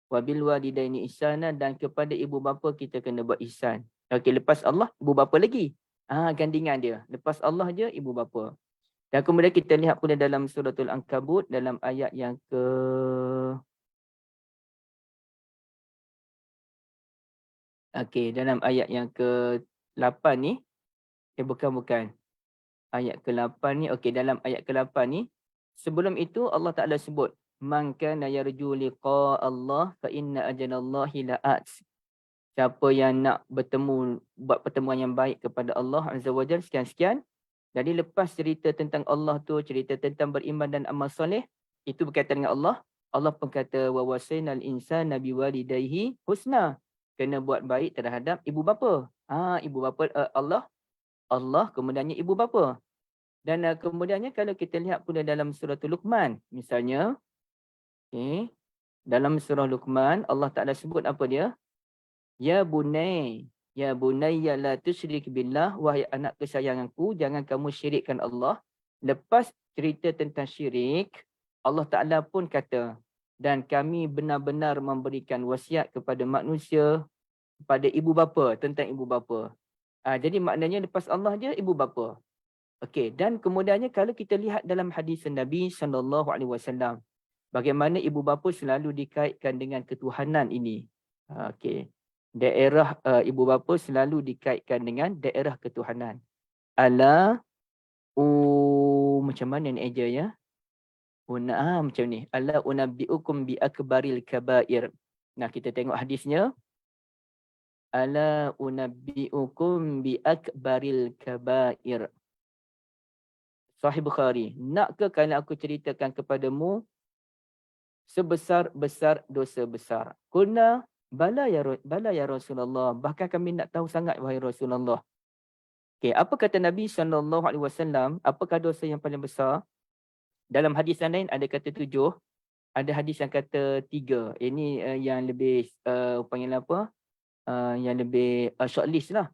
Wa bil walidaini ihsana, dan kepada ibu bapa kita kena buat ihsan. Okey, lepas Allah, ibu bapa lagi. Gandingan dia. Lepas Allah je, ibu bapa. Dan kemudian kita lihat pula dalam suratul Ankabut, dalam ayat yang dalam ayat yang ke-8 ni. Bukan. Ayat ke-8 ni, dalam ayat ke-8 ni, sebelum itu Allah Ta'ala sebut, man kana yarju liqa Allah fa inna ajalallahi la'at. Siapa yang nak buat pertemuan yang baik kepada Allah Azza wa Jalla, sekian-sekian. Jadi lepas cerita tentang Allah tu, cerita tentang beriman dan amal soleh, itu berkaitan dengan Allah. Allah pun kata, wa wasainal insana biwalidayhi husna. Kena buat baik terhadap ibu bapa. Ibu bapa Allah, kemudiannya ibu bapa. Dan kemudiannya kalau kita lihat pula dalam surah Luqman, misalnya, dalam surah Luqman, Allah Ta'ala sebut apa dia? Ya bunayya la tusyrik billah, wahai anak kesayanganku, jangan kamu syirikkan Allah. Lepas cerita tentang syirik, Allah Ta'ala pun kata, dan kami benar-benar memberikan wasiat kepada manusia, kepada ibu bapa, tentang ibu bapa. Jadi maknanya lepas Allah je, ibu bapa. Okey, dan kemudiannya kalau kita lihat dalam hadis Nabi SAW, bagaimana ibu bapa selalu dikaitkan dengan ketuhanan ini. Okey. Daerah ibu bapa selalu dikaitkan dengan daerah ketuhanan. Macam mana ni eja ya? Macam ni. Ala unabbiukum bi akbaril kabair. Nah, kita tengok hadisnya. Ala unabbiukum bi akbaril kabair. Sahih Bukhari. Nakkah kalau aku ceritakan kepadamu sebesar-besar dosa besar? Qulna bala ya Rasulullah. Bahkan kami nak tahu sangat wahai Rasulullah. Okey, apa kata Nabi SAW? Apakah dosa yang paling besar? Dalam hadis yang lain ada kata 7, ada hadis yang kata 3. Ini yang lebih panggil apa? Yang lebih shortlist lah.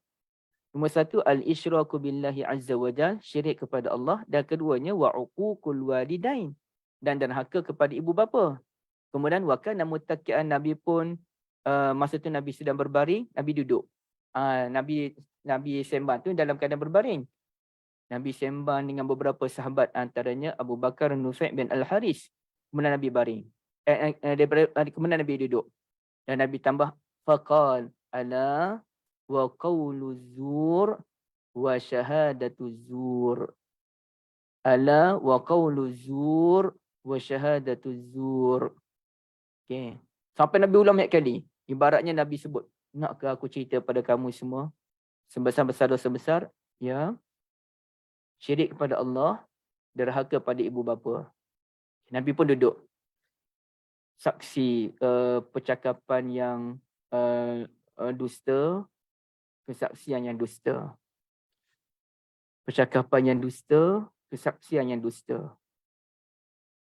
Nombor 1, al-isyraku billahi azza wa jal, syirik kepada Allah. Dan keduanya, wa'uququl walidain, dan derhaka kepada ibu bapa. Kemudian, wa kana muttaki'an, Nabi pun, masa tu Nabi sedang berbaring, Nabi duduk. Nabi sembang tu dalam keadaan berbaring. Nabi sembang dengan beberapa sahabat, antaranya Abu Bakar Nufai' bin Al-Haris. Kemudian Nabi baring. Kemudian Nabi duduk. Dan Nabi tambah, faqal ala wa qawlu zur wa syahadatu zur. Ala wa qawlu zur wa syahadatu zur. Okey. Sampai Nabi ulang banyak kali. Ibaratnya Nabi sebut, nakkah aku cerita pada kamu semua sebesar-besar dosa besar, ya, syirik kepada Allah, derhaka pada ibu bapa. Nabi pun duduk. Saksi percakapan yang dusta, kesaksian yang dusta. Percakapan yang dusta, kesaksian yang dusta.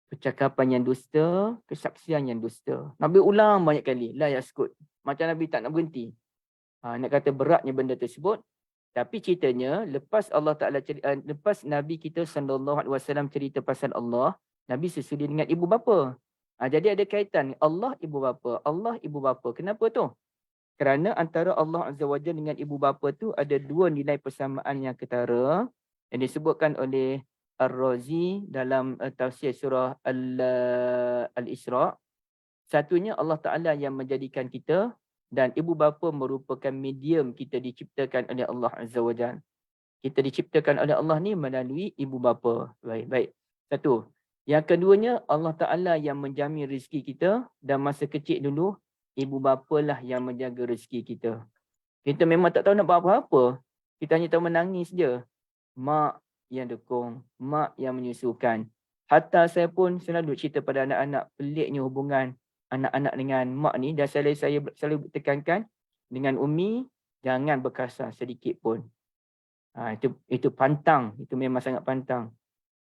Percakapan yang dusta, kesaksian yang dusta. Nabi ulang banyak kali. La yaskut. Macam Nabi tak nak berhenti. Nak kata beratnya benda tersebut. Tapi ceritanya, lepas Allah Ta'ala lepas Nabi kita SAW cerita pasal Allah, Nabi sesudah dengan ibu bapa. Jadi ada kaitan Allah ibu bapa. Allah ibu bapa. Kenapa tu? Kerana antara Allah Azza wa Jalla dengan ibu bapa tu ada dua nilai persamaan yang ketara yang disebutkan oleh Ar-Razi dalam tafsir surah Al-Isra. Satunya Allah Ta'ala yang menjadikan kita dan ibu bapa merupakan medium kita diciptakan oleh Allah Azza wa Jalla. Kita diciptakan oleh Allah ni melalui ibu bapa. Baik. Satu. Yang keduanya Allah Ta'ala yang menjamin rezeki kita dan masa kecil dulu ibu bapa lah yang menjaga rezeki kita. Kita memang tak tahu nak buat apa-apa. Kita hanya tahu menangis je. Mak yang dukung, mak yang menyusukan. Hatta saya pun selalu cerita pada anak-anak peliknya hubungan anak-anak dengan mak ni. Dan saya selalu tekankan dengan Umi, jangan berkasar sedikit pun. Itu pantang. Itu memang sangat pantang.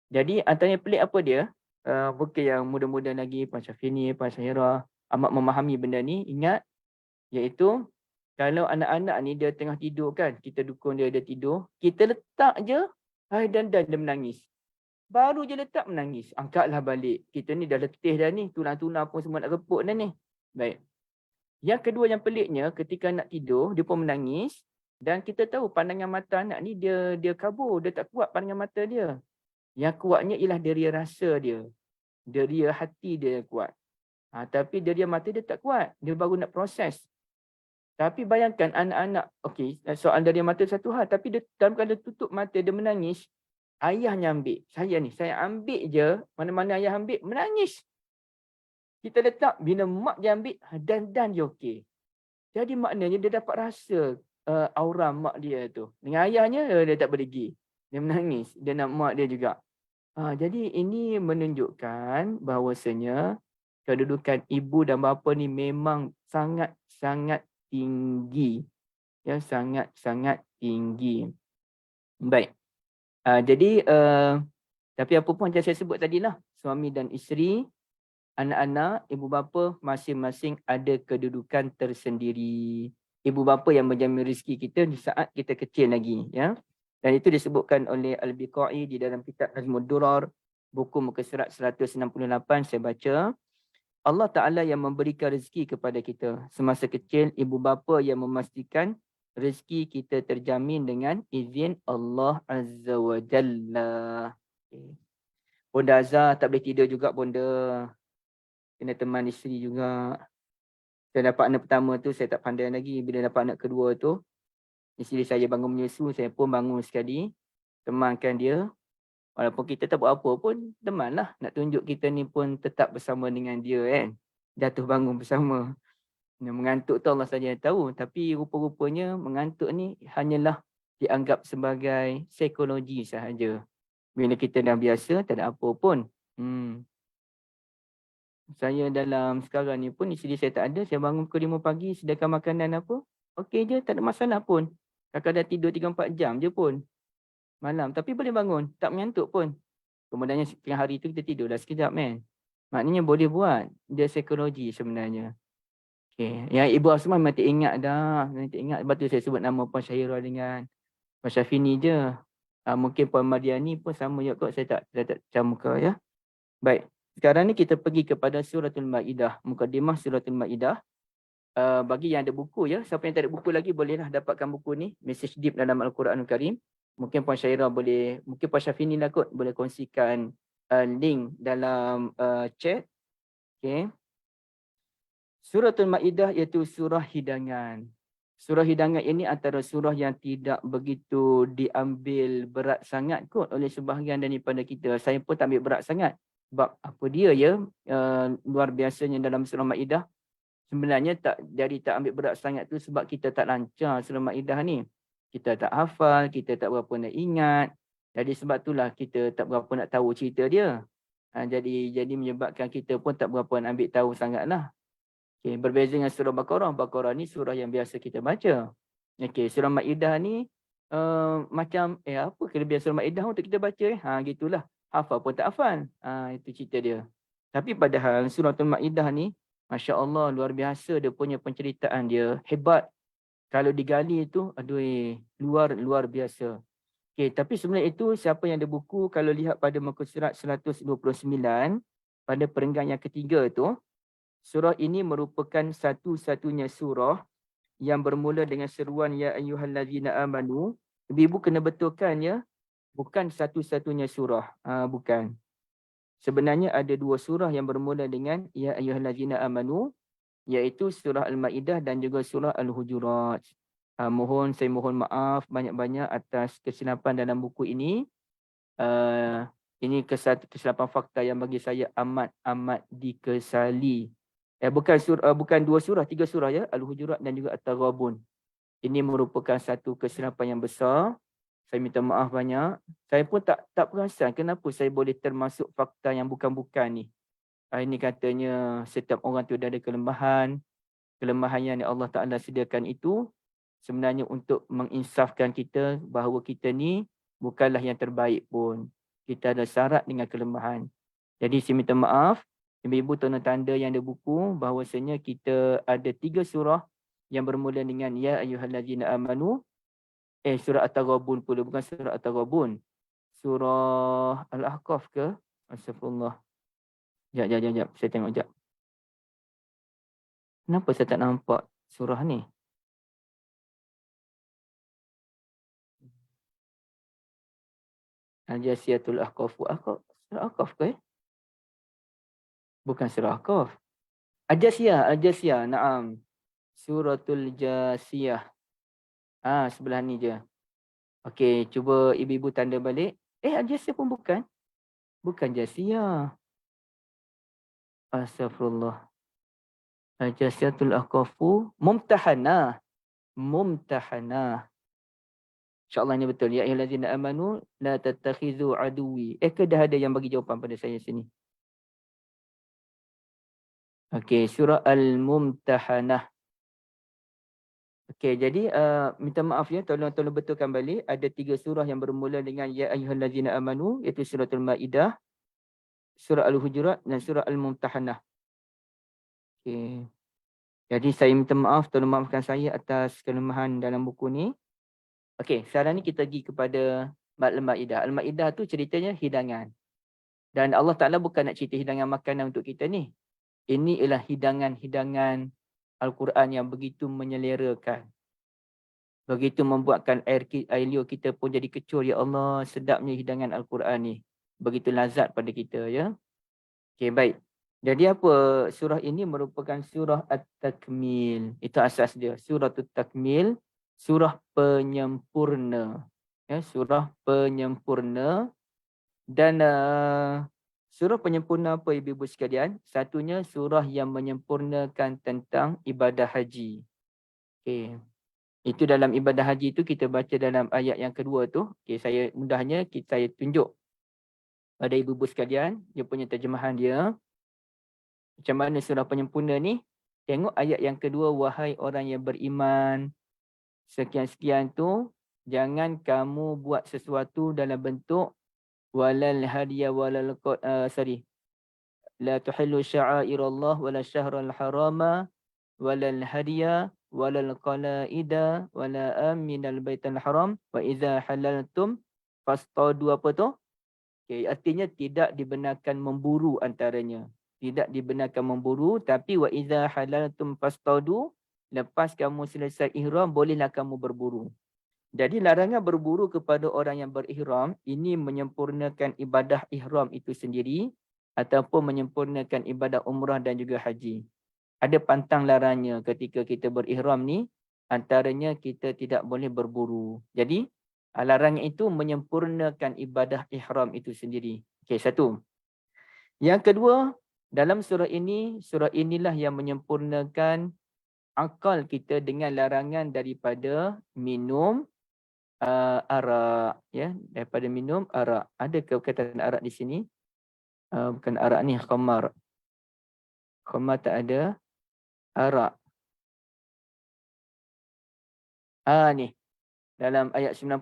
Jadi antaranya pelik apa dia? Mungkin yang muda-muda lagi, Puan Syafini, Puan Syahira, amat memahami benda ni. Ingat, iaitu kalau anak-anak ni dia tengah tidur kan, kita dukung dia tidur, kita letak je, dan dia menangis. Baru je letak menangis. Angkatlah balik. Kita ni dah letih dah ni. Tulang-tulang pun semua nak reput dah ni. Baik. Yang kedua yang peliknya, ketika nak tidur, dia pun menangis. Dan kita tahu pandangan mata anak ni, dia kabur. Dia tak kuat pandangan mata dia. Yang kuatnya ialah deria rasa dia. Deria hati dia yang kuat. Tapi deria mata dia tak kuat. Dia baru nak proses. Tapi bayangkan anak-anak, okey, soal deria mata satu hal. Tapi dia, dalam keadaan tutup mata, dia menangis. Ayahnya ambil. Saya ambil je. Mana-mana ayah ambil, menangis. Kita letak, bila mak dia ambil, dan dia okey. Jadi maknanya dia dapat rasa aura mak dia tu. Dengan ayahnya, dia tak pergi. Dia menangis. Dia nak mak dia juga. Jadi ini menunjukkan bahawasanya kedudukan ibu dan bapa ni memang sangat-sangat tinggi. Ya, sangat-sangat tinggi. Baik. Jadi, tapi apa pun yang saya sebut tadilah, suami dan isteri, anak-anak, ibu bapa masing-masing ada kedudukan tersendiri. Ibu bapa yang menjamin rezeki kita di saat kita kecil lagi. Ya. Dan itu disebutkan oleh Al-Biqai di dalam kitab Nazmud Durar, buku muka surat 168, saya baca. Allah Ta'ala yang memberikan rezeki kepada kita. Semasa kecil, ibu bapa yang memastikan rezeki kita terjamin dengan izin Allah Azza wa Jalla. Bonda Azhar tak boleh tidur juga, Bonda. Kena teman isteri juga. Saya dapat anak pertama tu, saya tak pandai lagi. Bila dapat anak kedua tu, isteri saya bangun menyusu, saya pun bangun sekali. Temankan dia. Walaupun kita tak buat apa pun, temanlah. Nak tunjuk kita ni pun tetap bersama dengan dia kan. Jatuh bangun bersama. Mengantuk tu Allah saja yang tahu. Tapi rupa-rupanya mengantuk ni hanyalah dianggap sebagai psikologi sahaja. Bila kita dah biasa, tak ada apa pun. Saya dalam sekarang ni pun, isteri saya tak ada. Saya bangun pukul 5 pagi, sediakan makanan apa. Okey je, tak ada masalah pun. Kakak dah tidur 3-4 jam je pun. Malam. Tapi boleh bangun. Tak mengantuk pun. Kemudiannya tengah hari tu kita tidur dah sekejap kan. Maknanya boleh buat. Dia psikologi sebenarnya. Okay. Yang Ibu Asma memang tak ingat dah. Memang tak ingat. Sebab tu saya sebut nama Puan Syahira dengan Puan Syafini je. Mungkin Puan Mariani pun sama je kot. Saya tak camuka ya. Baik. Sekarang ni kita pergi kepada Suratul Maidah. Mukadimah Suratul Maidah. Bagi yang ada buku ya. Siapa yang tak ada buku lagi bolehlah dapatkan buku ni. Message Deep dalam Al-Quranul Karim. Mungkin Puan Syahira boleh, mungkin Puan Syafini lah kot, boleh kongsikan link dalam chat. Okay. Suratul Maidah iaitu surah hidangan. Surah hidangan ini antara surah yang tidak begitu diambil berat sangat kot oleh sebahagian daripada kita. Saya pun tak ambil berat sangat. Sebab apa dia ya, luar biasanya dalam surah Maidah. Sebenarnya tak ambil berat sangat tu sebab kita tak lancar surah Maidah ni. Kita tak hafal, kita tak berapa nak ingat. Jadi sebab itulah kita tak berapa nak tahu cerita dia. Jadi menyebabkan kita pun tak berapa nak ambil tahu sangatlah. Okay, berbeza dengan surah Baqarah. Baqarah ni surah yang biasa kita baca. Okay, surah Maidah ni macam apa kelebihan surah Maidah untuk kita baca? Gitulah. Hafal pun tak hafal. Itu cerita dia. Tapi padahal suratul Maidah ni, Masya Allah, luar biasa dia punya penceritaan dia. Hebat. Kalau digali itu, aduh, luar biasa. Okay, tapi sebenarnya itu siapa yang ada buku, kalau lihat pada muka surat 129, pada perenggan yang ketiga tu, surah ini merupakan satu-satunya surah yang bermula dengan seruan ya ayyuhallazina amanu. Ibu kena betulkan ya, bukan satu-satunya surah. Bukan. Sebenarnya ada dua surah yang bermula dengan ya ayyuhallazina amanu, iaitu surah Al-Maidah dan juga surah Al-Hujurat. Saya mohon maaf banyak-banyak atas kesilapan dalam buku ini. Ini kesilapan fakta yang bagi saya amat dikesali. Bukan dua surah, tiga surah ya, Al-Hujurat dan juga At-Taghabun. Ini merupakan satu kesilapan yang besar. Saya minta maaf banyak. Saya pun tak perasan kenapa saya boleh termasuk fakta yang bukan-bukan ni. Ini katanya setiap orang tu ada kelemahan. Kelemahan yang Allah Ta'ala sediakan itu sebenarnya untuk menginsafkan kita bahawa kita ni bukanlah yang terbaik pun. Kita ada syarat dengan kelemahan. Jadi saya minta maaf. Ibu-ibu tanda-tanda yang ada buku bahawasanya kita ada 3 surah yang bermula dengan ya ayyuhallazina amanu. Surah At-Taghabun pula, bukan surah At-Taghabun. Surah Al-Ahqaf ke? Astagfirullah. Sekejap. Saya tengok sekejap. Kenapa saya tak nampak surah ni? Al-Jasiyatul Ahqaf. Surah Ahqaf ke? Bukan surah Ahqaf. Al-Jasiyah. Naam. Suratul Jasiyah. Sebelah ni je. Okey, cuba ibu-ibu tanda balik. Al-Jasiyah pun bukan. Bukan Jasiyah. Astagfirullah. Al-Jasiyatul Ahqafu. Mumtahanah. InsyaAllah ini betul. Ya ayyuhallazina amanu la tattakhidhu aduwi. Dah ada yang bagi jawapan pada saya sini. Okey, surah Al-Mumtahanah. Okey, jadi minta maaf ya, tolong betulkan balik. Ada 3 surah yang bermula dengan ya ayyuhallazina amanu, iaitu suratul Maidah, surah Al-Hujurat dan surah Al-Mumtahanah. Okey. Jadi saya minta maaf, tolong maafkan saya atas kelemahan dalam buku ni. Okey, sekarang ni kita pergi kepada Al-Maidah. Al-Maidah tu ceritanya hidangan. Dan Allah Ta'ala bukan nak cerita hidangan makanan untuk kita ni. Ini ialah hidangan-hidangan Al-Quran yang begitu menyelerakan. Begitu membuatkan air liur kita pun jadi kecur. Ya Allah, sedapnya hidangan Al-Quran ni. Begitu lazat pada kita ya. Okey, baik. Jadi apa? Surah ini merupakan surah At-Takmil. Itu asas dia. Surah At-Takmil. Surah penyempurna. Ya, surah penyempurna. Dan surah penyempurna apa ibu-ibu sekalian? Satunya surah yang menyempurnakan tentang ibadah haji. Okay. Itu dalam ibadah haji itu kita baca dalam ayat yang kedua tu. Okay, saya tunjuk pada ibu-ibu sekalian. Dia punya terjemahan dia. Macam mana surah penyempurna ni? Tengok ayat yang kedua. Wahai orang yang beriman. Sekian-sekian tu. Jangan kamu buat sesuatu dalam bentuk walal hadiya walal la tuhillu sya'airallah wala syahral harama walal hadiya walal qalaida wala aminal baital haram wa idza halaltum fastadu apa tu? Okay, artinya tidak dibenarkan memburu antaranya. Tidak dibenarkan memburu, tapi wa idza halaltum fastadu, lepas kamu selesai ihram bolehlah kamu berburu. Jadi larangan berburu kepada orang yang berihram ini menyempurnakan ibadah ihram itu sendiri ataupun menyempurnakan ibadah umrah dan juga haji. Ada pantang larangnya ketika kita berihram ni, antaranya kita tidak boleh berburu. Jadi larangan itu menyempurnakan ibadah ihram itu sendiri. Okey, satu. Yang kedua, dalam surah inilah yang menyempurnakan akal kita dengan larangan daripada minum arak, ya, daripada minum arak. Ada ke perkataan arak di sini? Bukan arak ni, khamar. Khamar tak ada. arak. Ni dalam ayat 90.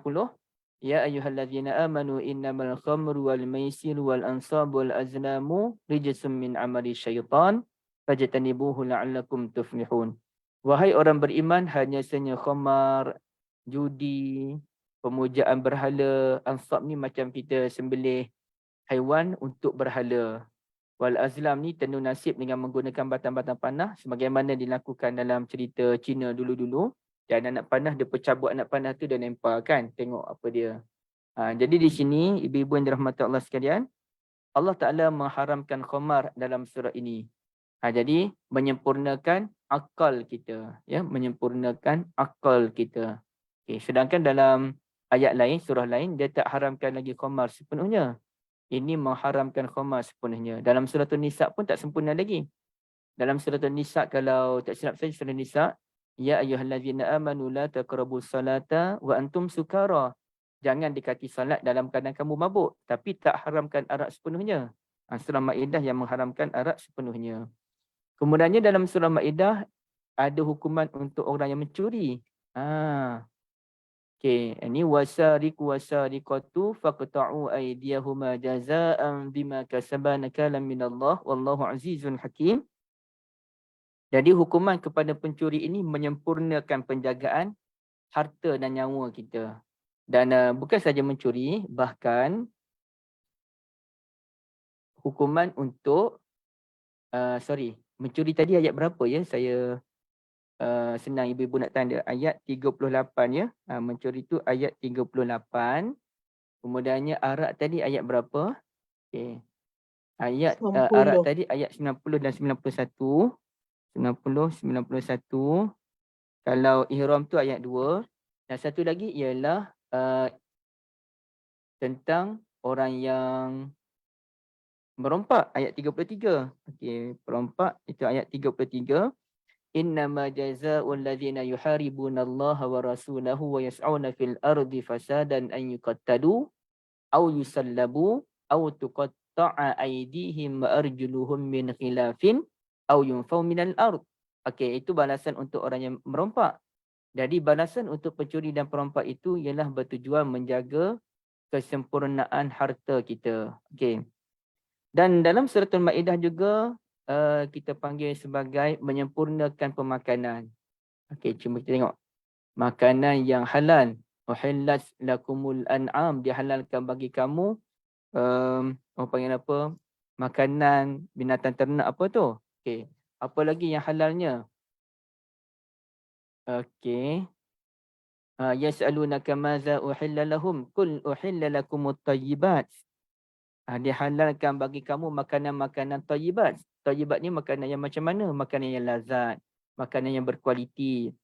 Ya ayyuhallazina amanu innamal khamru wal maisir wal ansabu wal azlamu rijsum min amali syaitan fajtanibuhu la'allakum tuflihun. Wahai orang beriman, hanya senya khamar, judi, pemujaan berhala, ansab ni macam kita sembelih haiwan untuk berhala. Wal azlam ni tenun nasib dengan menggunakan batang-batang panah sebagaimana dilakukan dalam cerita Cina dulu-dulu. Dan anak panah, dia pecabut anak panah tu dan lempar kan. Tengok apa dia. Jadi di sini, ibu-ibu yang dirahmati Allah sekalian, Allah Ta'ala mengharamkan khamar dalam surah ini. Jadi menyempurnakan akal kita. Ya, menyempurnakan akal kita. Okay. Sedangkan dalam ayat lain, surah lain, dia tak haramkan lagi khamar sepenuhnya. Ini mengharamkan khamar sepenuhnya. Dalam surah An-Nisa pun tak sempurna lagi. Dalam surah An-Nisa, kalau tak silap saya, surah An-Nisa, ya ayyuhallazina amanu la taqrabus salata wa antum sukara. Jangan dekati salat dalam keadaan kamu mabuk, tapi tak haramkan arak sepenuhnya. Surah Maidah yang mengharamkan arak sepenuhnya. Kemudiannya dalam surah Maidah ada hukuman untuk orang yang mencuri. Okey, ini wasariqu wasariqatu faqta'u aydiyahuma jazaa'an bima kasaba nakalan minallah wallahu azizun hakim. Jadi hukuman kepada pencuri ini menyempurnakan penjagaan harta dan nyawa kita. Dan bukan saja mencuri, bahkan hukuman untuk, mencuri tadi ayat berapa ya? Saya senang ibu-ibu nak tanda. Ayat 38 ya. Mencuri itu ayat 38. Kemudiannya arak tadi ayat berapa? Okay. Ayat arak tadi ayat 90 dan 91. 90, 91. Kalau ihram tu ayat 2. Dan satu lagi ialah tentang orang yang merompak, ayat 33. Okey, perompak itu ayat 33. Innama jazaa'ul ladzina yuharibuna Allah wa rasulahu wa yas'auna fil ardi fasadan an yuqattalu aw yusallabu aw tuqatta'a aydihim wa arjuluhum min khilafin aw yunfaw minal ard. Okey, itu balasan untuk orang yang merompak. Jadi balasan untuk pencuri dan perompak itu ialah bertujuan menjaga kesempurnaan harta kita. Okey. Dan dalam surah Al-Maidah juga kita panggil sebagai menyempurnakan pemakanan. Okey, cuma kita tengok. Makanan yang halal. Uhillat lakumul an'am, dihalalkan bagi kamu. Orang panggil apa? Makanan binatang ternak apa tu? Okey. Apa lagi yang halalnya? Okey. Yas'alunaka maza uhilla lahum qul uhilla lakumut thayyibat. Dihalalkan bagi kamu makanan-makanan thayyibat. Thayyibat ni makanan yang macam mana? Makanan yang lazat, makanan yang berkualiti,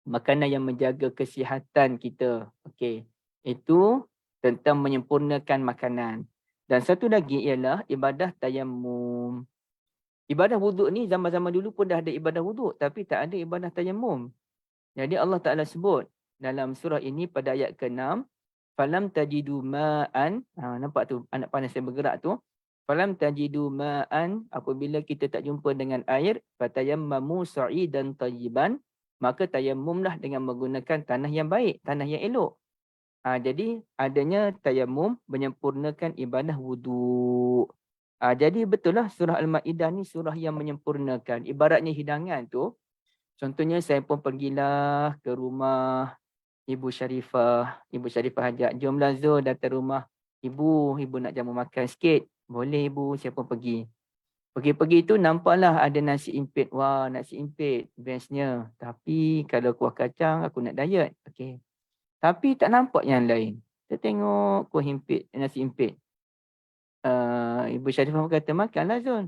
makanan yang menjaga kesihatan kita. Okey. Itu tentang menyempurnakan makanan. Dan satu lagi ialah ibadah tayammum. Ibadah wuduk ni zaman-zaman dulu pun dah ada ibadah wuduk, tapi tak ada ibadah tayammum. Jadi Allah Ta'ala sebut dalam surah ini pada ayat ke-6, falam tajidu ma'an, nampak tu anak panah saya bergerak tu, falam tajidu ma'an, apabila kita tak jumpa dengan air, fatayammamu sa'idan tayyiban, maka tayammumlah dengan menggunakan tanah yang baik, tanah yang elok. Jadi adanya tayammum menyempurnakan ibadah wuduk. Jadi betul lah surah Al-Maidah ni surah yang menyempurnakan. Ibaratnya hidangan tu. Contohnya saya pun pergilah ke rumah Ibu Sharifah. Ibu Sharifah ajak, jomlah Zul datang rumah Ibu nak jamu makan sikit. Boleh Ibu, saya pun pergi. Pergi-pergi tu nampaklah ada nasi impit. Wah, nasi impit. Bestnya. Tapi kalau kuah kacang aku nak diet. Okay. Tapi tak nampak yang lain. Kita tengok kuah impit, nasi impit. Ibu Sharifah kata, makanlah Zul.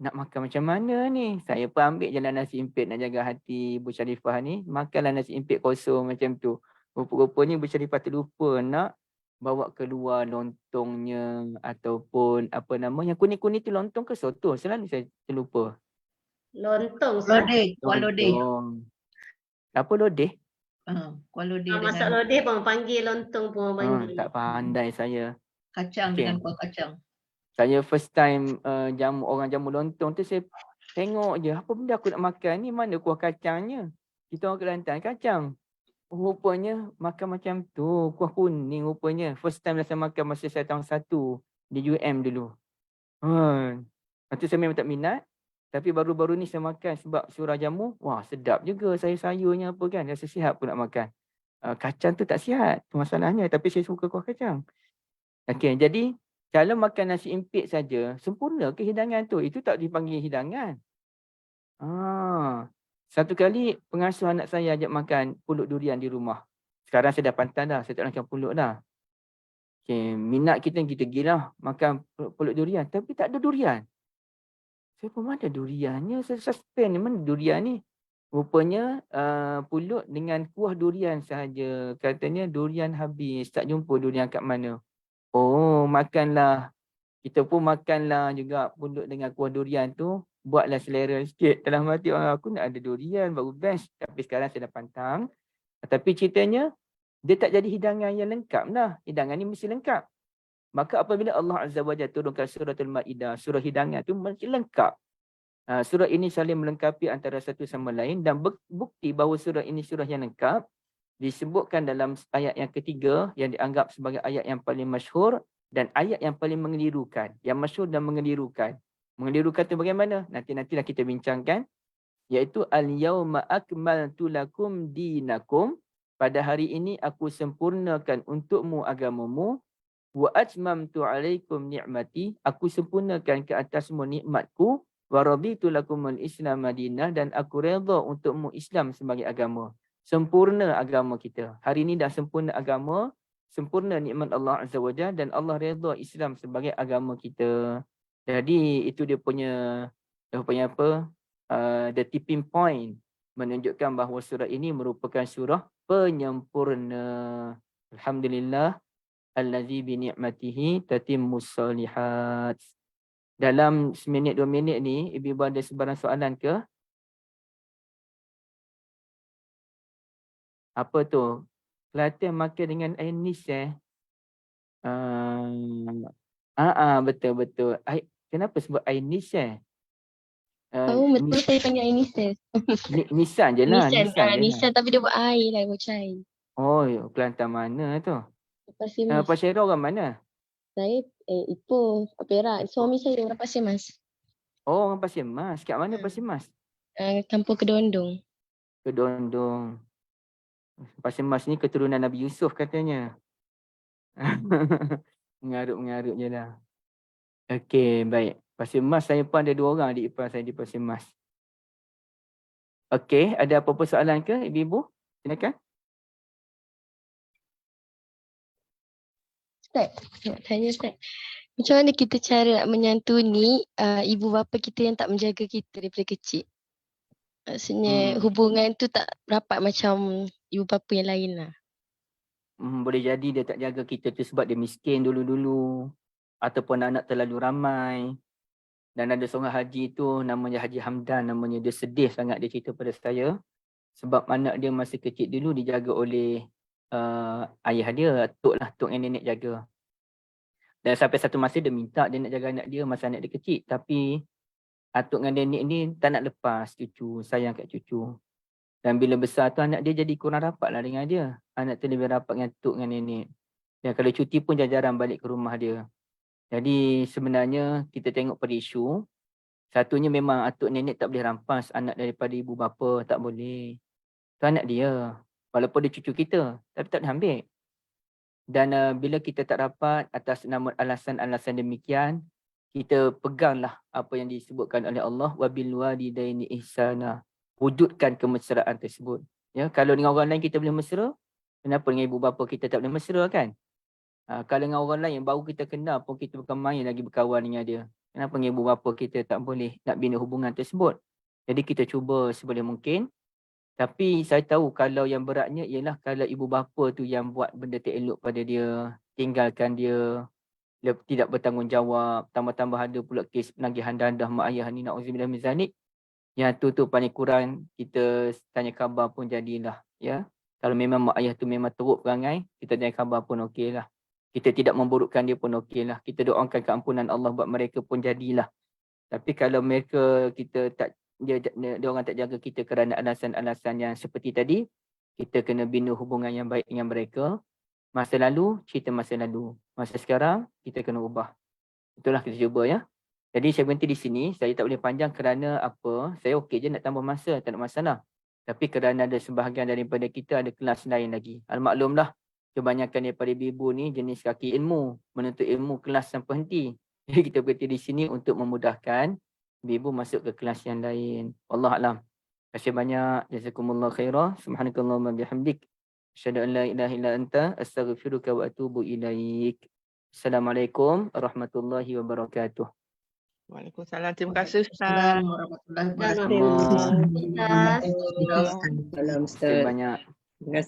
Nak makan macam mana ni? Saya pun ambil jalan nasi impit nak jaga hati Ibu Sharifah ni. Makanlah nasi impit kosong macam tu. Rupa-rupanya Ibu Sharifah terlupa nak bawa keluar lontongnya ataupun apa nama yang kuning-kuning tu, lontong ke soto? Selalu saya terlupa. Lontong. Kuah lodeh. Apa lodeh? Kuah lodeh Masak lodeh pun panggil, lontong pun panggil. Tak pandai saya. Kacang dengan kuah kacang. Saya first time orang jamu lontong tu, saya Tengok je, apa benda aku nak makan ni, mana kuah kacangnya. Kita orang Kelantan kacang. Rupanya makan macam tu, kuah kuning rupanya. First time saya makan masa saya tahun 1 di UM dulu. Lepas tu saya memang tak minat. Tapi baru-baru ni saya makan sebab surah jamu. Wah, sedap juga sayur-sayurnya apa kan. Rasa sihat pun nak makan. Kacang tu tak sihat. Tu masalahnya. Tapi saya suka kuah kacang. Okey, jadi kalau makan nasi impit saja, sempurna ke hidangan tu? Itu tak dipanggil hidangan. Satu kali pengasuh anak saya ajak makan pulut durian di rumah. Sekarang saya dah pantas dah. Saya tak nak makan pulut dah. Okay, minat kita gila makan pulut durian. Tapi tak ada durian. Saya pun mana duriannya? Saya suspend ni, mana durian ni? Rupanya pulut dengan kuah durian sahaja. Katanya durian habis. Tak jumpa durian kat mana. Oh, makanlah. Kita pun makanlah juga pulut dengan kuah durian tu. Buatlah selera sikit. Dalam hati aku nak ada durian baru best. Tapi sekarang saya dah pantang. Tapi ceritanya, dia tak jadi hidangan yang lengkap lah. Hidangan ni mesti lengkap. Maka apabila Allah Azza wa Jalla turunkan suratul Ma'idah, surah hidangan tu mesti lengkap. Surah ini saling melengkapi antara satu sama lain dan bukti bahawa surah ini surah yang lengkap disebutkan dalam ayat yang ketiga yang dianggap sebagai ayat yang paling masyhur dan ayat yang paling mengelirukan. Yang masyhur dan mengelirukan. Mengelirukan tu bagaimana? Nantilah kita bincangkan. Iaitu al-yawma akmaltu lakum dinakum. Pada hari ini aku sempurnakan untukmu agamamu. Wa atmamtu alaikum ni'mati. Aku sempurnakan ke atasmu nikmatku. Wa raditu lakumul Islam Madinah. Dan aku redha untukmu Islam sebagai agama. Sempurna agama kita. Hari ini dah sempurna agama. Sempurna nikmat Allah Azza wa Jalla. Dan Allah redha Islam sebagai agama kita. Jadi itu dia punya apa? The tipping point. Menunjukkan bahawa surah ini merupakan surah penyempurna. Alhamdulillah. Allazi bi ni'matihi tatimmus solihat. Dalam seminit 2 minit ni, Ibu ada sebarang soalan ke? Apa tu? Kelantan makan dengan air nis betul. Kenapa sebut air nis Betul saya panggil air Nisan. Nisan je lah. Nisan tapi dia buat air lah, buat cair. Oh, Kelantan mana tu? Pasir Mas. Pasir orang mana? Saya Ipoh, Perak. Suami saya orang Pasir Mas. Oh, orang Pasir Mas. Kat mana Pasir Mas? Kampung Kedondong. Kedondong. Pasir Mas ni keturunan Nabi Yusuf katanya. Mengarut-mengarut je lah. Okey, baik. Pasir Mas saya pun ada 2 orang adik ipar saya di Pasir Mas. Okey, ada apa-apa soalan ke ibu-ibu? Silakan. Ustaz, nak tanya Ustaz. Macam mana kita cara nak menyantuni ibu bapa kita yang tak menjaga kita daripada kecil? Maksudnya hubungan tu tak rapat macam ibu bapa yang lain lah. Boleh jadi dia tak jaga kita tu sebab dia miskin dulu-dulu. Ataupun anak terlalu ramai. Dan ada seorang haji tu namanya Haji Hamdan. Namanya dia sedih sangat dia cerita pada saya. Sebab anak dia masa kecil dulu dijaga oleh ayah dia. Tok yang nenek jaga. Dan sampai satu masa dia minta dia nak jaga anak dia masa anak dia kecil. Tapi atuk dengan nenek ni tak nak lepas cucu. Sayang kat cucu. Dan bila besar tu anak dia jadi kurang rapat lah dengan dia. Anak tu lebih rapat dengan tok dengan nenek. Dan kalau cuti pun jarang balik ke rumah dia. Jadi sebenarnya kita tengok pada isu. Satunya memang atuk nenek tak boleh rampas anak daripada ibu bapa. Tak boleh. Itu anak dia. Walaupun dia cucu kita. Tapi tak boleh ambil. Dan bila kita tak rapat atas nama alasan-alasan demikian. Kita peganglah apa yang disebutkan oleh Allah. Wabil walidaini ihsana. Wujudkan kemesraan tersebut. Ya, kalau dengan orang lain kita boleh mesra. Kenapa dengan ibu bapa kita tak boleh mesra kan? Kalau dengan orang lain yang baru kita kenal pun kita bukan main lagi berkawan dengan dia. Kenapa dengan ibu bapa kita tak boleh nak bina hubungan tersebut? Jadi kita cuba seboleh mungkin. Tapi saya tahu kalau yang beratnya ialah kalau ibu bapa tu yang buat benda tak elok pada dia. Tinggalkan dia. Tidak bertanggungjawab. Tambah-tambah ada pula kes penagihan dandah mak ayah ni. Na'udzubillah min zalik. Yang tu paling kurang kita tanya khabar pun jadilah. Ya. Kalau memang mak ayah tu memang teruk perangai. Kita tanya khabar pun okey lah. Kita tidak memburukkan dia pun okey lah. Kita doakan keampunan Allah buat mereka pun jadilah. Tapi kalau mereka kita tak dia orang tak jaga kita kerana alasan-alasan yang seperti tadi, kita kena bina hubungan yang baik dengan mereka. Masa lalu, cerita masa lalu. Masa sekarang, kita kena ubah. Itulah kita cuba ya. Jadi saya berhenti di sini. Saya tak boleh panjang kerana apa? Saya okey je nak tambah masa, tak ada masalah. Tapi kerana ada sebahagian daripada kita ada kelas lain lagi. Maklumlah, kebanyakan daripada ibu ni jenis kaki ilmu. Menuntut ilmu kelas sampai henti. Jadi kita berhenti di sini untuk memudahkan ibu masuk ke kelas yang lain. Wallahualam. Terima kasih banyak. Jazakumullah khairah. Subhanakallahumma bihamdik. Asyhadu an la ilaha illa anta astaghfiruka wa atubu ilaik. Assalamualaikum warahmatullahi wabarakatuh. Waalaikumsalam. Terima kasih Ustaz. Assalamualaikum warahmatullahi Ustaz, wabarakatuh. Ustaz. Ustaz. Salam Terima kasih Ustaz. banyak. Terima kasih.